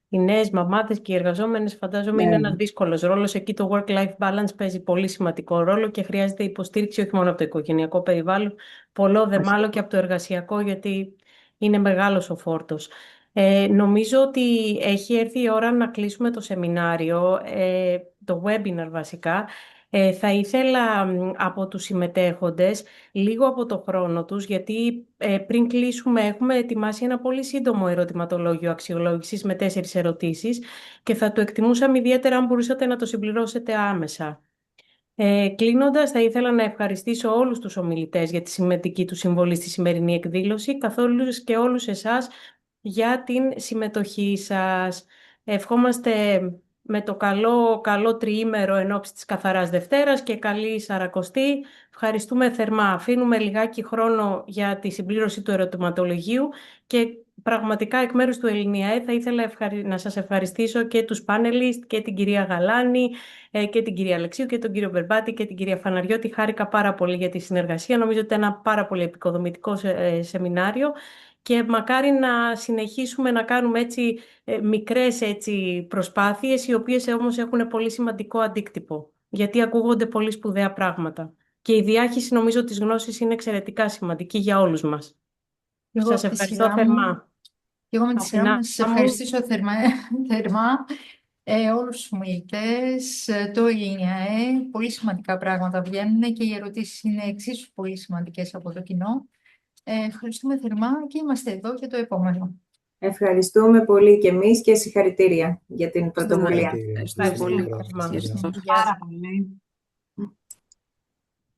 [SPEAKER 1] οι νέες μαμάδες και οι εργαζόμενες φαντάζομαι είναι ένας δύσκολος ρόλος. Εκεί το work-life balance παίζει πολύ σημαντικό ρόλο και χρειάζεται υποστήριξη όχι μόνο από το οικογενειακό περιβάλλον, πολλό δε μάλλον και από το εργασιακό, γιατί είναι μεγάλος ο φόρτος. Νομίζω ότι έχει έρθει η ώρα να κλείσουμε το σεμινάριο, το webinar βασικά. Θα ήθελα από τους συμμετέχοντες λίγο από το χρόνο τους, γιατί πριν κλείσουμε έχουμε ετοιμάσει ένα πολύ σύντομο ερωτηματολόγιο αξιολόγησης με 4 ερωτήσεις και θα το εκτιμούσαμε ιδιαίτερα αν μπορούσατε να το συμπληρώσετε άμεσα. Κλείνοντας, θα ήθελα να ευχαριστήσω όλους τους ομιλητές για τη σημαντική του συμβολή στη σημερινή εκδήλωση, καθώς και όλους εσάς για την συμμετοχή σας. Ευχόμαστε με το καλό τριήμερο εν ώψη της Καθαράς Δευτέρας και καλή Σαρακοστή. Ευχαριστούμε θερμά. Αφήνουμε λιγάκι χρόνο για τη συμπλήρωση του ερωτηματολογίου και πραγματικά εκ μέρους του Ελληνιαέ θα ήθελα να σας ευχαριστήσω και τους πάνελιστ και την κυρία Γαλάνη και την κυρία Αλεξίου και τον κύριο Μπερμπάτη και την κυρία Φαναριώτη. Χάρηκα πάρα πολύ για τη συνεργασία. Νομίζω ότι ήταν ένα πάρα πολύ επικοδομητικό σεμινάριο και μακάρι να συνεχίσουμε να κάνουμε έτσι μικρές προσπάθειες, οι οποίες όμως έχουν πολύ σημαντικό αντίκτυπο, γιατί ακούγονται πολύ σπουδαία πράγματα. Και η διάχυση νομίζω της γνώσης είναι εξαιρετικά σημαντική για όλους μας. Σας ευχαριστώ θερμά.
[SPEAKER 2] Και εγώ με τη σειρά μου να σας ευχαριστήσω θερμά όλους τους ομιλητές, το Ελληνιαέ. Πολύ σημαντικά πράγματα βγαίνουν και οι ερωτήσεις είναι εξίσου πολύ σημαντικές από το κοινό. Ευχαριστούμε θερμά και είμαστε εδώ για το επόμενο.
[SPEAKER 5] Ευχαριστούμε πολύ και εμείς και συγχαρητήρια για την πρωτοβουλία.
[SPEAKER 6] Ευχαριστούμε πολύ.
[SPEAKER 1] Πάρα πολύ.